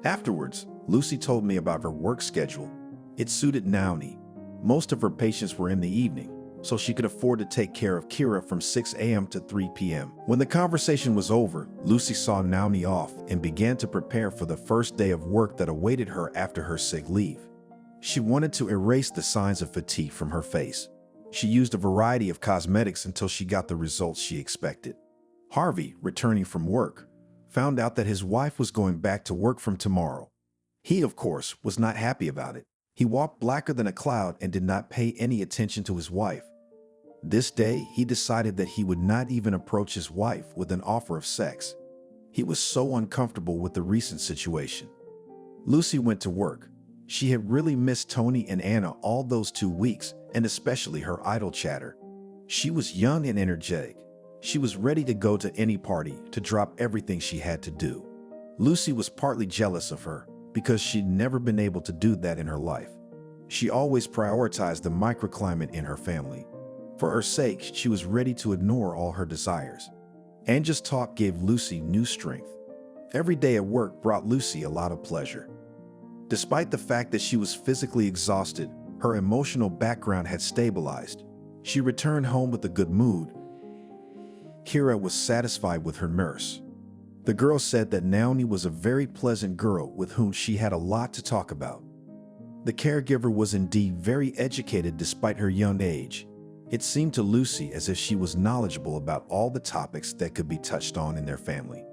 Afterwards, Lucy told me about her work schedule. It suited Naomi. Most of her patients were in the evening, so she could afford to take care of Kira from 6 a.m. to 3 p.m. When the conversation was over, Lucy saw Naomi off and began to prepare for the first day of work that awaited her after her sick leave. She wanted to erase the signs of fatigue from her face. She used a variety of cosmetics until she got the results she expected. Harvey, returning from work, found out that his wife was going back to work from tomorrow. He, of course, was not happy about it. He walked blacker than a cloud and did not pay any attention to his wife. This day, he decided that he would not even approach his wife with an offer of sex. He was so uncomfortable with the recent situation. Lucy went to work. She had really missed Tony and Anna all those 2 weeks, and especially her idle chatter. She was young and energetic. She was ready to go to any party, to drop everything she had to do. Lucy was partly jealous of her because she'd never been able to do that in her life. She always prioritized the microclimate in her family. For her sake, she was ready to ignore all her desires. Anja's talk gave Lucy new strength. Every day at work brought Lucy a lot of pleasure. Despite the fact that she was physically exhausted, her emotional background had stabilized. She returned home with a good mood. Kira was satisfied with her nurse. The girl said that Naomi was a very pleasant girl with whom she had a lot to talk about. The caregiver was indeed very educated despite her young age. It seemed to Lucy as if she was knowledgeable about all the topics that could be touched on in their family.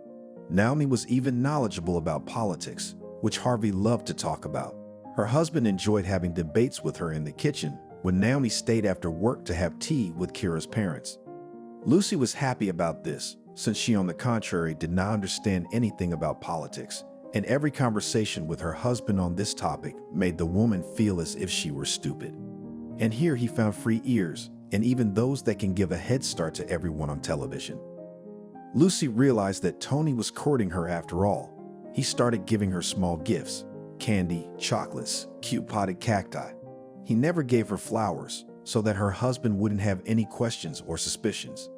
Naomi was even knowledgeable about politics, which Harvey loved to talk about. Her husband enjoyed having debates with her in the kitchen when Naomi stayed after work to have tea with Kira's parents. Lucy was happy about this, since she, on the contrary, did not understand anything about politics, and every conversation with her husband on this topic made the woman feel as if she were stupid. And here he found free ears, and even those that can give a head start to everyone on television. Lucy realized that Tony was courting her after all. He started giving her small gifts, candy, chocolates, cute potted cacti. He never gave her flowers, so that her husband wouldn't have any questions or suspicions.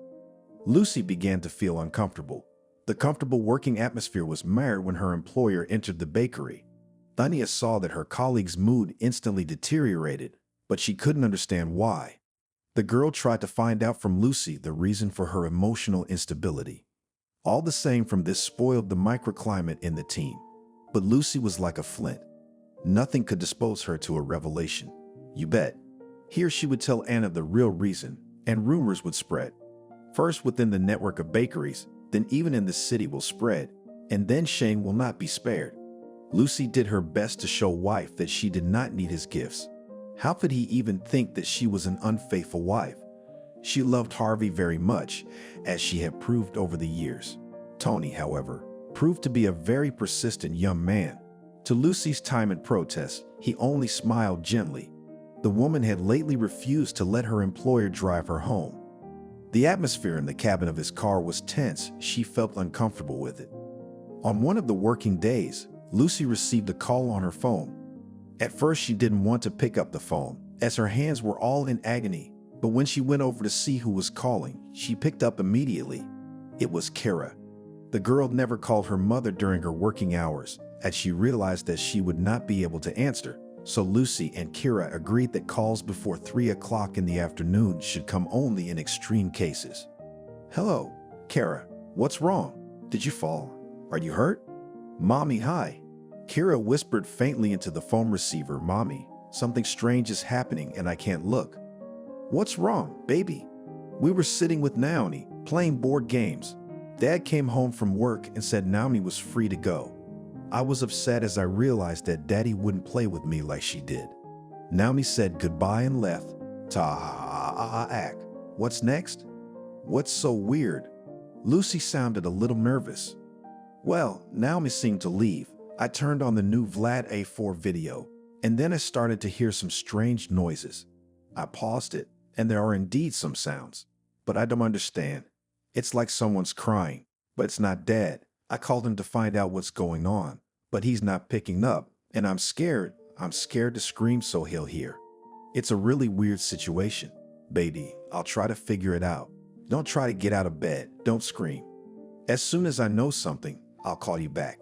Lucy began to feel uncomfortable. The comfortable working atmosphere was marred when her employer entered the bakery. Thania saw that her colleague's mood instantly deteriorated, but she couldn't understand why. The girl tried to find out from Lucy the reason for her emotional instability. All the same, from this spoiled the microclimate in the team. But Lucy was like a flint. Nothing could dispose her to a revelation. You bet. Here she would tell Anna the real reason, and rumors would spread. First within the network of bakeries, then even in the city will spread, and then Shane will not be spared. Lucy did her best to show wife that she did not need his gifts. How could he even think that she was an unfaithful wife? She loved Harvey very much, as she had proved over the years. Tony, however, proved to be a very persistent young man. To Lucy's time and protest, he only smiled gently. The woman had lately refused to let her employer drive her home. The atmosphere in the cabin of his car was tense. She felt uncomfortable with it. On one of the working days, Lucy received a call on her phone. At first, she didn't want to pick up the phone, as her hands were all in agony. But when she went over to see who was calling, she picked up immediately. It was Kira. The girl never called her mother during her working hours, as she realized that she would not be able to answer. So Lucy and Kira agreed that calls before 3 o'clock in the afternoon should come only in extreme cases. Hello, Kira. What's wrong? Did you fall? Are you hurt? Mommy, hi. Kira whispered faintly into the phone receiver. Mommy, something strange is happening and I can't look. What's wrong, baby? We were sitting with Naomi, playing board games. Dad came home from work and said Naomi was free to go. I was upset as I realized that Daddy wouldn't play with me like she did. Naomi said goodbye and left. Ta-ack. What's next? What's so weird? Lucy sounded a little nervous. Well, Naomi seemed to leave. I turned on the new Vlad A4 video, and then I started to hear some strange noises. I paused it, and there are indeed some sounds, but I don't understand. It's like someone's crying, but it's not Dad. I called him to find out what's going on, but he's not picking up, and I'm scared. I'm scared to scream so he'll hear. It's a really weird situation. Baby, I'll try to figure it out. Don't try to get out of bed. Don't scream. As soon as I know something, I'll call you back.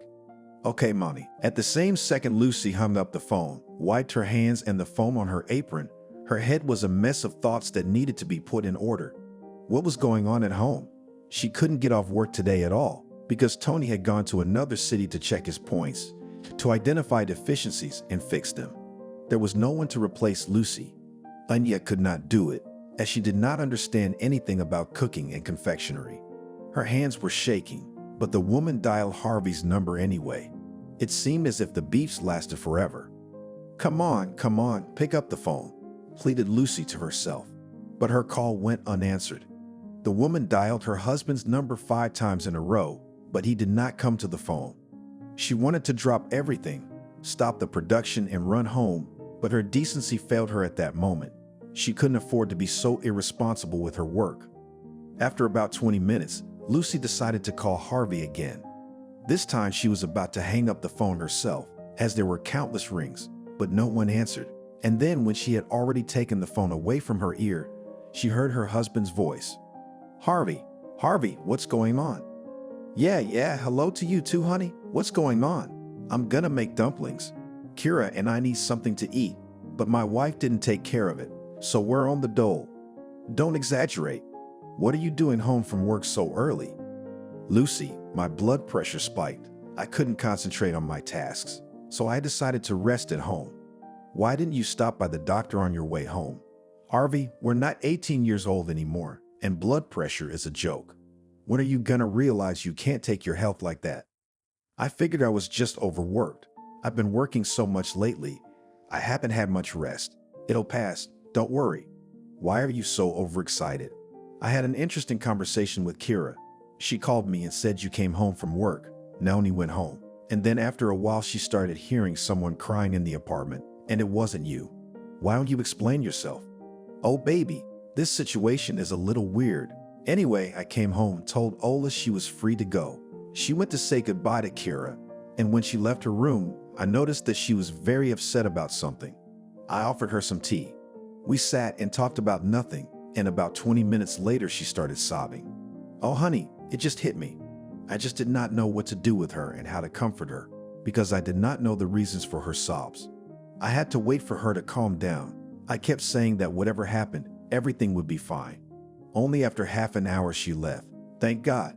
Okay, Mommy. At the same second, Lucy hung up the phone, wiped her hands and the foam on her apron. Her head was a mess of thoughts that needed to be put in order. What was going on at home? She couldn't get off work today at all, because Tony had gone to another city to check his points, to identify deficiencies and fix them. There was no one to replace Lucy. Anya could not do it, as she did not understand anything about cooking and confectionery. Her hands were shaking, but the woman dialed Harvey's number anyway. It seemed as if the beeps lasted forever. Come on, pick up the phone, pleaded Lucy to herself. but her call went unanswered. The woman dialed her husband's number 5 times in a row, but he did not come to the phone. She wanted to drop everything, stop the production and run home, but her decency failed her at that moment. She couldn't afford to be so irresponsible with her work. After about 20 minutes, Lucy decided to call Harvey again. This time she was about to hang up the phone herself, as there were countless rings, but no one answered. And then when she had already taken the phone away from her ear, she heard her husband's voice. Harvey, what's going on? Yeah, hello to you too, honey. What's going on? I'm gonna make dumplings. Kira and I need something to eat, but my wife didn't take care of it, so we're on the dole. Don't exaggerate. What are you doing home from work so early? Lucy, my blood pressure spiked. I couldn't concentrate on my tasks, so I decided to rest at home. Why didn't you stop by the doctor on your way home? Harvey, we're not 18 years old anymore, and blood pressure is a joke. When are you gonna realize you can't take your health like that? I figured I was just overworked. I've been working so much lately. I haven't had much rest. It'll pass, don't worry. Why are you so overexcited? I had an interesting conversation with Kira. She called me and said you came home from work. Naomi went home. And then after a while she started hearing someone crying in the apartment, and it wasn't you. Why don't you explain yourself? Oh baby, this situation is a little weird. Anyway, I came home, told Ola she was free to go. She went to say goodbye to Kira, and when she left her room, I noticed that she was very upset about something. I offered her some tea. We sat and talked about nothing, and about 20 minutes later she started sobbing. Oh honey, it just hit me. I just did not know what to do with her and how to comfort her, because I did not know the reasons for her sobs. I had to wait for her to calm down. I kept saying that whatever happened, everything would be fine. Only after half an hour she left. Thank God.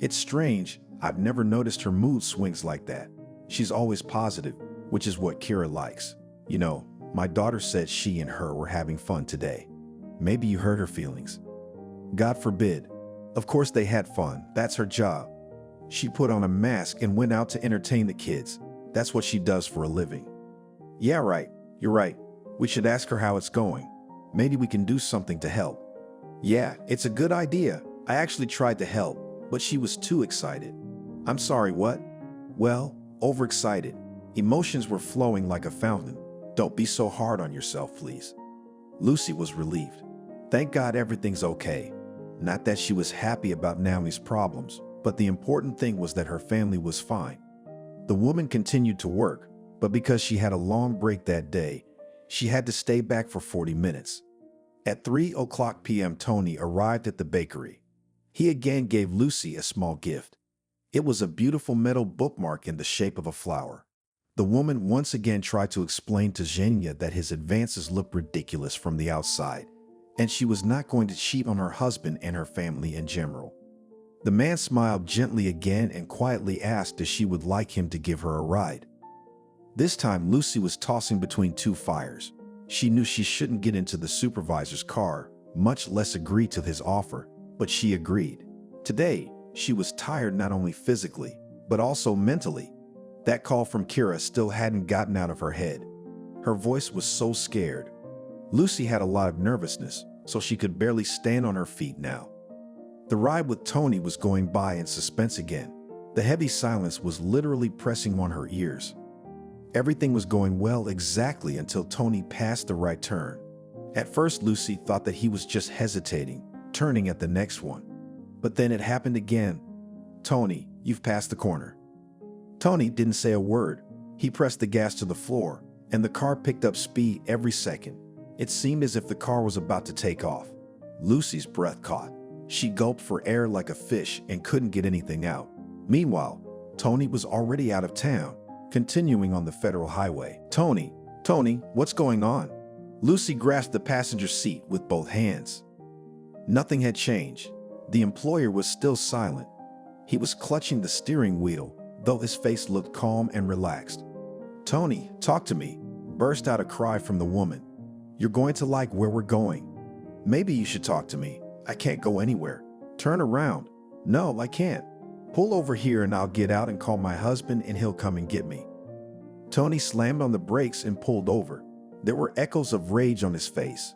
It's strange, I've never noticed her mood swings like that. She's always positive, which is what Kira likes. You know, my daughter said she and her were having fun today. Maybe you hurt her feelings. God forbid. Of course they had fun, that's her job. She put on a mask and went out to entertain the kids. That's what she does for a living. Yeah, right, you're right. We should ask her how it's going. Maybe we can do something to help. Yeah, it's a good idea. I actually tried to help, but she was too excited. I'm sorry, what? Well, overexcited. Emotions were flowing like a fountain. Don't be so hard on yourself, please. Lucy was relieved. Thank God everything's okay. Not that she was happy about Naomi's problems, but the important thing was that her family was fine. The woman continued to work, but because she had a long break that day, she had to stay back for 40 minutes. At 3:00 p.m. Tony arrived at the bakery. He again gave Lucy a small gift. It was a beautiful metal bookmark in the shape of a flower. The woman once again tried to explain to Zhenya that his advances looked ridiculous from the outside, and she was not going to cheat on her husband and her family in general. The man smiled gently again and quietly asked if she would like him to give her a ride. This time Lucy was tossing between two fires. She knew she shouldn't get into the supervisor's car, much less agree to his offer, but she agreed. Today, she was tired not only physically, but also mentally. That call from Kira still hadn't gotten out of her head. Her voice was so scared. Lucy had a lot of nervousness, so she could barely stand on her feet now. The ride with Tony was going by in suspense again. The heavy silence was literally pressing on her ears. Everything was going well exactly until Tony passed the right turn. At first, Lucy thought that he was just hesitating, turning at the next one. But then it happened again. Tony, you've passed the corner. Tony didn't say a word. He pressed the gas to the floor, and the car picked up speed every second. It seemed as if the car was about to take off. Lucy's breath caught. She gulped for air like a fish and couldn't get anything out. Meanwhile, Tony was already out of town, continuing on the federal highway. Tony, what's going on? Lucy grasped the passenger seat with both hands. Nothing had changed. The employer was still silent. He was clutching the steering wheel, though his face looked calm and relaxed. Tony, talk to me, burst out a cry from the woman. You're going to like where we're going. Maybe you should talk to me. I can't go anywhere. Turn around. No, I can't. Pull over here and I'll get out and call my husband and he'll come and get me. Tony slammed on the brakes and pulled over. There were echoes of rage on his face.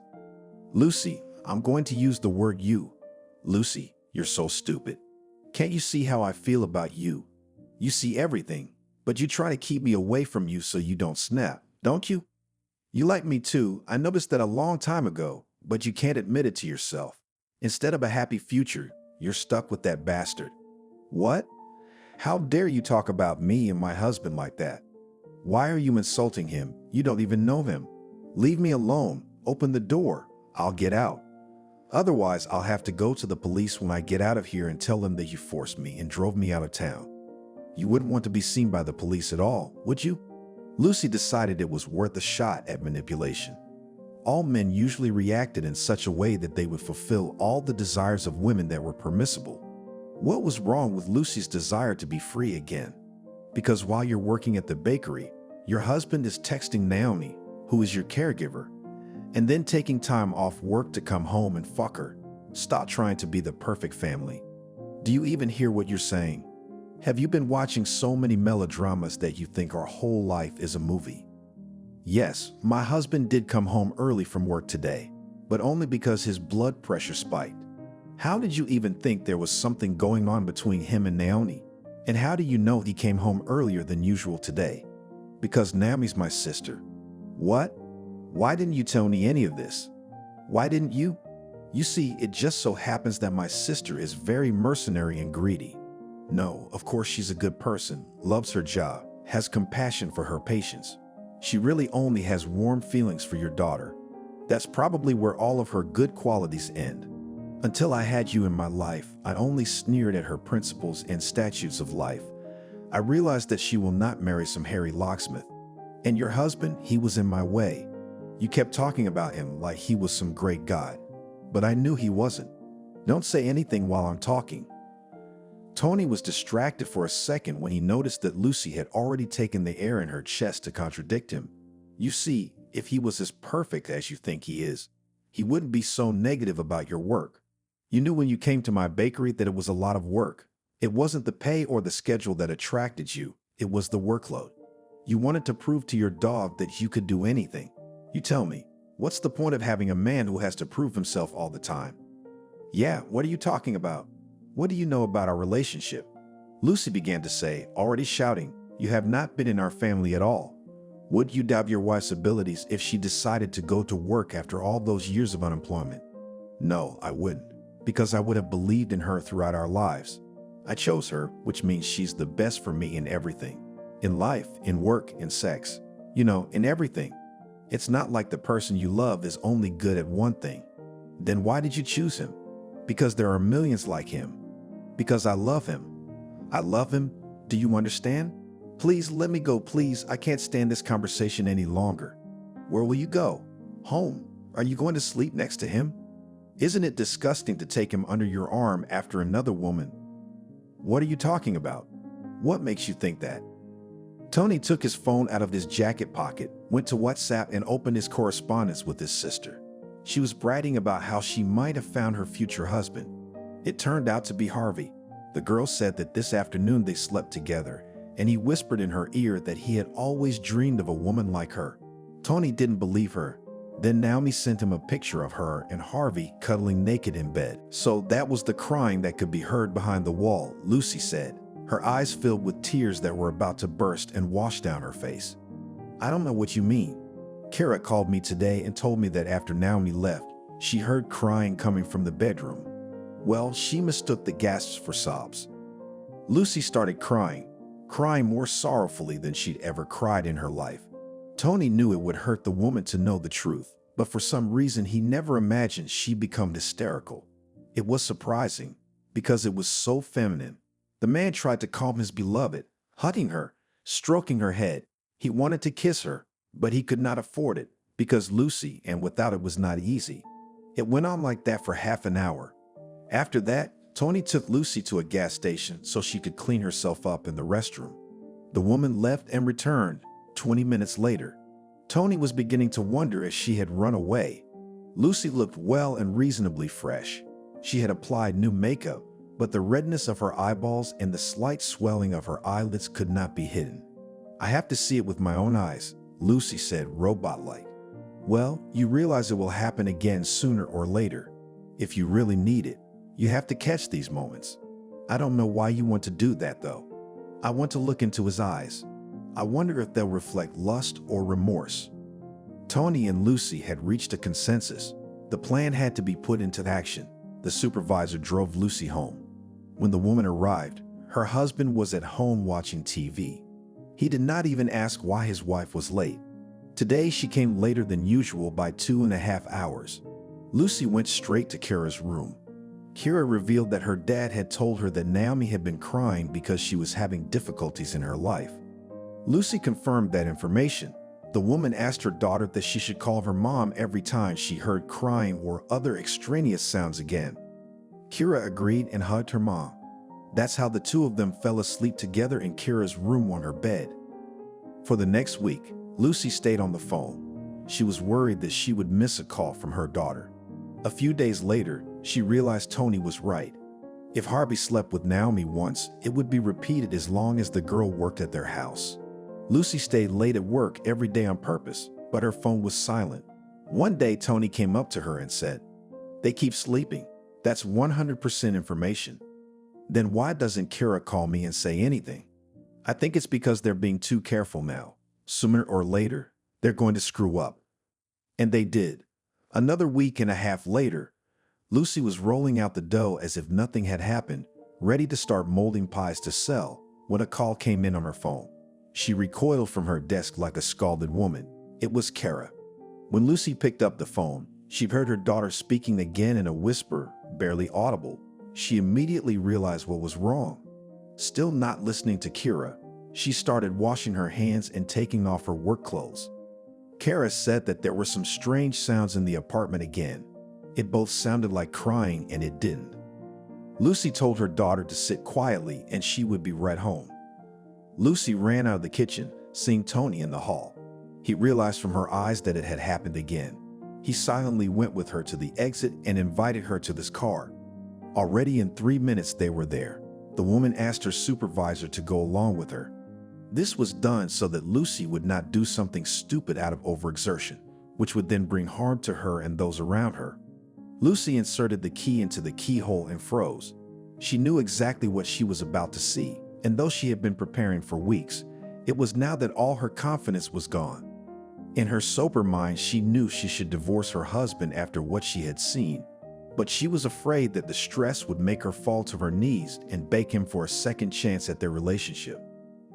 Lucy, I'm going to use the word you. Lucy, you're so stupid. Can't you see how I feel about you? You see everything, but you try to keep me away from you so you don't snap, don't you? You like me too. I noticed that a long time ago, but you can't admit it to yourself. Instead of a happy future, you're stuck with that bastard. What? How dare you talk about me and my husband like that? Why are you insulting him? You don't even know him. Leave me alone. Open the door. I'll get out. Otherwise, I'll have to go to the police when I get out of here and tell them that you forced me and drove me out of town. You wouldn't want to be seen by the police at all, would you? Lucy decided it was worth a shot at manipulation. All men usually reacted in such a way that they would fulfill all the desires of women that were permissible. What was wrong with Lucy's desire to be free again? Because while you're working at the bakery, your husband is texting Naomi, who is your caregiver, and then taking time off work to come home and fuck her. Stop trying to be the perfect family. Do you even hear what you're saying? Have you been watching so many melodramas that you think our whole life is a movie? Yes, my husband did come home early from work today, but only because his blood pressure spiked. How did you even think there was something going on between him and Naomi? And how do you know he came home earlier than usual today? Because Naomi's my sister. What? Why didn't you tell me any of this? Why didn't you? You see, it just so happens that my sister is very mercenary and greedy. No, of course she's a good person, loves her job, has compassion for her patients. She really only has warm feelings for your daughter. That's probably where all of her good qualities end. Until I had you in my life, I only sneered at her principles and statutes of life. I realized that she will not marry some hairy locksmith. And your husband, he was in my way. You kept talking about him like he was some great god. But I knew he wasn't. Don't say anything while I'm talking. Tony was distracted for a second when he noticed that Lucy had already taken the air in her chest to contradict him. You see, if he was as perfect as you think he is, he wouldn't be so negative about your work. You knew when you came to my bakery that it was a lot of work. It wasn't the pay or the schedule that attracted you, it was the workload. You wanted to prove to your dog that you could do anything. You tell me, what's the point of having a man who has to prove himself all the time? Yeah, what are you talking about? What do you know about our relationship? Lucy began to say, already shouting, you have not been in our family at all. Would you doubt your wife's abilities if she decided to go to work after all those years of unemployment? No, I wouldn't, because I would have believed in her throughout our lives. I chose her, which means she's the best for me in everything. In life, in work, in sex. You know, in everything. It's not like the person you love is only good at one thing. Then why did you choose him? Because there are millions like him. Because I love him. I love him. Do you understand? Please let me go, please. I can't stand this conversation any longer. Where will you go? Home. Are you going to sleep next to him? Isn't it disgusting to take him under your arm after another woman? What are you talking about? What makes you think that? Tony took his phone out of his jacket pocket, went to WhatsApp and opened his correspondence with his sister. She was bragging about how she might have found her future husband. It turned out to be Harvey. The girl said that this afternoon they slept together, and he whispered in her ear that he had always dreamed of a woman like her. Tony didn't believe her. Then Naomi sent him a picture of her and Harvey cuddling naked in bed. So that was the crying that could be heard behind the wall, Lucy said, her eyes filled with tears that were about to burst and wash down her face. I don't know what you mean. Kara called me today and told me that after Naomi left, she heard crying coming from the bedroom. Well, she mistook the gasps for sobs. Lucy started crying more sorrowfully than she'd ever cried in her life. Tony knew it would hurt the woman to know the truth, but for some reason he never imagined she'd become hysterical. It was surprising, because it was so feminine. The man tried to calm his beloved, hugging her, stroking her head. He wanted to kiss her, but he could not afford it, because Lucy, and without it was not easy. It went on like that for half an hour. After that, Tony took Lucy to a gas station so she could clean herself up in the restroom. The woman left and returned 20 minutes later. Tony was beginning to wonder if she had run away. Lucy looked well and reasonably fresh. She had applied new makeup, but the redness of her eyeballs and the slight swelling of her eyelids could not be hidden. I have to see it with my own eyes, Lucy said robot-like. Well, you realize it will happen again sooner or later. If you really need it, you have to catch these moments. I don't know why you want to do that, though. I want to look into his eyes. I wonder if they'll reflect lust or remorse. Tony and Lucy had reached a consensus. The plan had to be put into action. The supervisor drove Lucy home. When the woman arrived, her husband was at home watching TV. He did not even ask why his wife was late. Today, she came later than usual by 2.5 hours. Lucy went straight to Kara's room. Kira revealed that her dad had told her that Naomi had been crying because she was having difficulties in her life. Lucy confirmed that information. The woman asked her daughter that she should call her mom every time she heard crying or other extraneous sounds again. Kira agreed and hugged her mom. That's how the two of them fell asleep together in Kira's room on her bed. For the next week, Lucy stayed on the phone. She was worried that she would miss a call from her daughter. A few days later, she realized Tony was right. If Harvey slept with Naomi once, it would be repeated as long as the girl worked at their house. Lucy stayed late at work every day on purpose, but her phone was silent. One day, Tony came up to her and said, "They keep sleeping. That's 100% information. Then why doesn't Kira call me and say anything? I think it's because they're being too careful now. Sooner or later, they're going to screw up." And they did. Another week and a half later, Lucy was rolling out the dough as if nothing had happened, ready to start molding pies to sell, when a call came in on her phone. She recoiled from her desk like a scalded woman. It was Kara. When Lucy picked up the phone, she heard her daughter speaking again in a whisper, barely audible. She immediately realized what was wrong. Still not listening to Kira, she started washing her hands and taking off her work clothes. Kara said that there were some strange sounds in the apartment again. It both sounded like crying and it didn't. Lucy told her daughter to sit quietly and she would be right home. Lucy ran out of the kitchen, seeing Tony in the hall. He realized from her eyes that it had happened again. He silently went with her to the exit and invited her to this car. Already in 3 minutes they were there. The woman asked her supervisor to go along with her. This was done so that Lucy would not do something stupid out of overexertion, which would then bring harm to her and those around her. Lucy inserted the key into the keyhole and froze. She knew exactly what she was about to see, and though she had been preparing for weeks, it was now that all her confidence was gone. In her sober mind, she knew she should divorce her husband after what she had seen, but she was afraid that the stress would make her fall to her knees and beg him for a second chance at their relationship.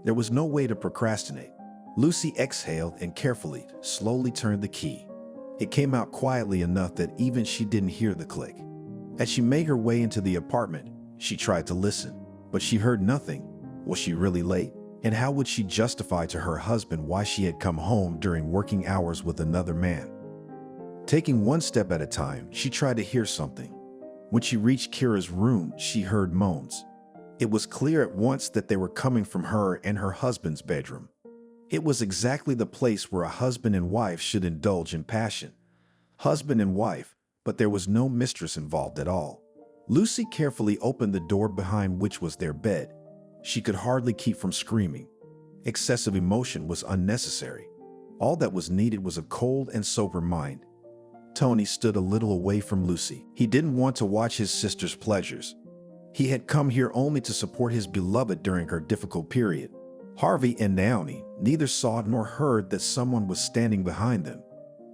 There was no way to procrastinate. Lucy exhaled and carefully, slowly turned the key. It came out quietly enough that even she didn't hear the click. As she made her way into the apartment, she tried to listen, but she heard nothing. Was she really late? And how would she justify to her husband why she had come home during working hours with another man? Taking one step at a time, she tried to hear something. When she reached Kira's room, she heard moans. It was clear at once that they were coming from her and her husband's bedroom. It was exactly the place where a husband and wife should indulge in passion. Husband and wife, but there was no mistress involved at all. Lucy carefully opened the door behind which was their bed. She could hardly keep from screaming. Excessive emotion was unnecessary. All that was needed was a cold and sober mind. Tony stood a little away from Lucy. He didn't want to watch his sister's pleasures. He had come here only to support his beloved during her difficult period. Harvey and Naomi neither saw nor heard that someone was standing behind them.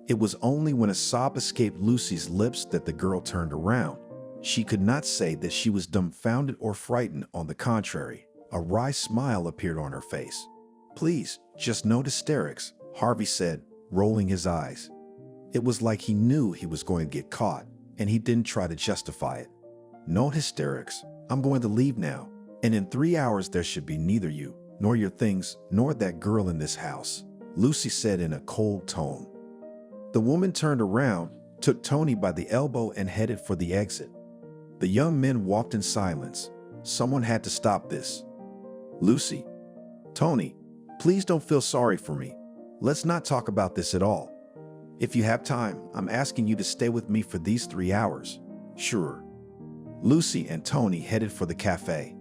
It was only when a sob escaped Lucy's lips that the girl turned around. She could not say that she was dumbfounded or frightened. On the contrary, a wry smile appeared on her face. "Please, just no hysterics," Harvey said, rolling his eyes. It was like he knew he was going to get caught, and he didn't try to justify it. "No hysterics. I'm going to leave now, and in 3 hours there should be neither you, nor your things, nor that girl in this house," Lucy said in a cold tone. The woman turned around, took Tony by the elbow and headed for the exit. The young men walked in silence. Someone had to stop this. "Lucy, Tony, please don't feel sorry for me. Let's not talk about this at all. If you have time, I'm asking you to stay with me for these 3 hours." "Sure." Lucy and Tony headed for the cafe.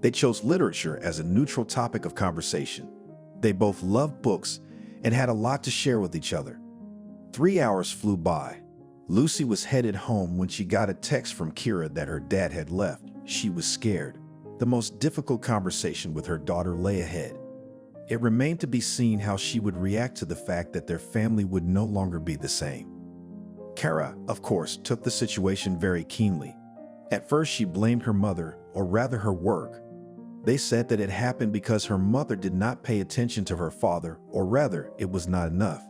They chose literature as a neutral topic of conversation. They both loved books and had a lot to share with each other. 3 hours flew by. Lucy was headed home when she got a text from Kira that her dad had left. She was scared. The most difficult conversation with her daughter lay ahead. It remained to be seen how she would react to the fact that their family would no longer be the same. Kara, of course, took the situation very keenly. At first, she blamed her mother, or rather her work. They said that it happened because her mother did not pay attention to her father, or rather, it was not enough.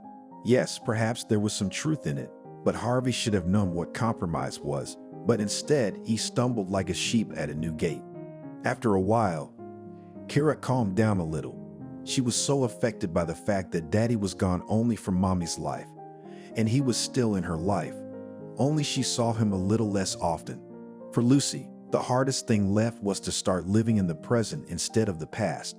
Yes, perhaps there was some truth in it, but Harvey should have known what compromise was, but instead, he stumbled like a sheep at a new gate. After a while, Kira calmed down a little. She was so affected by the fact that Daddy was gone only from Mommy's life, and he was still in her life, only she saw him a little less often. For Lucy, the hardest thing left was to start living in the present instead of the past.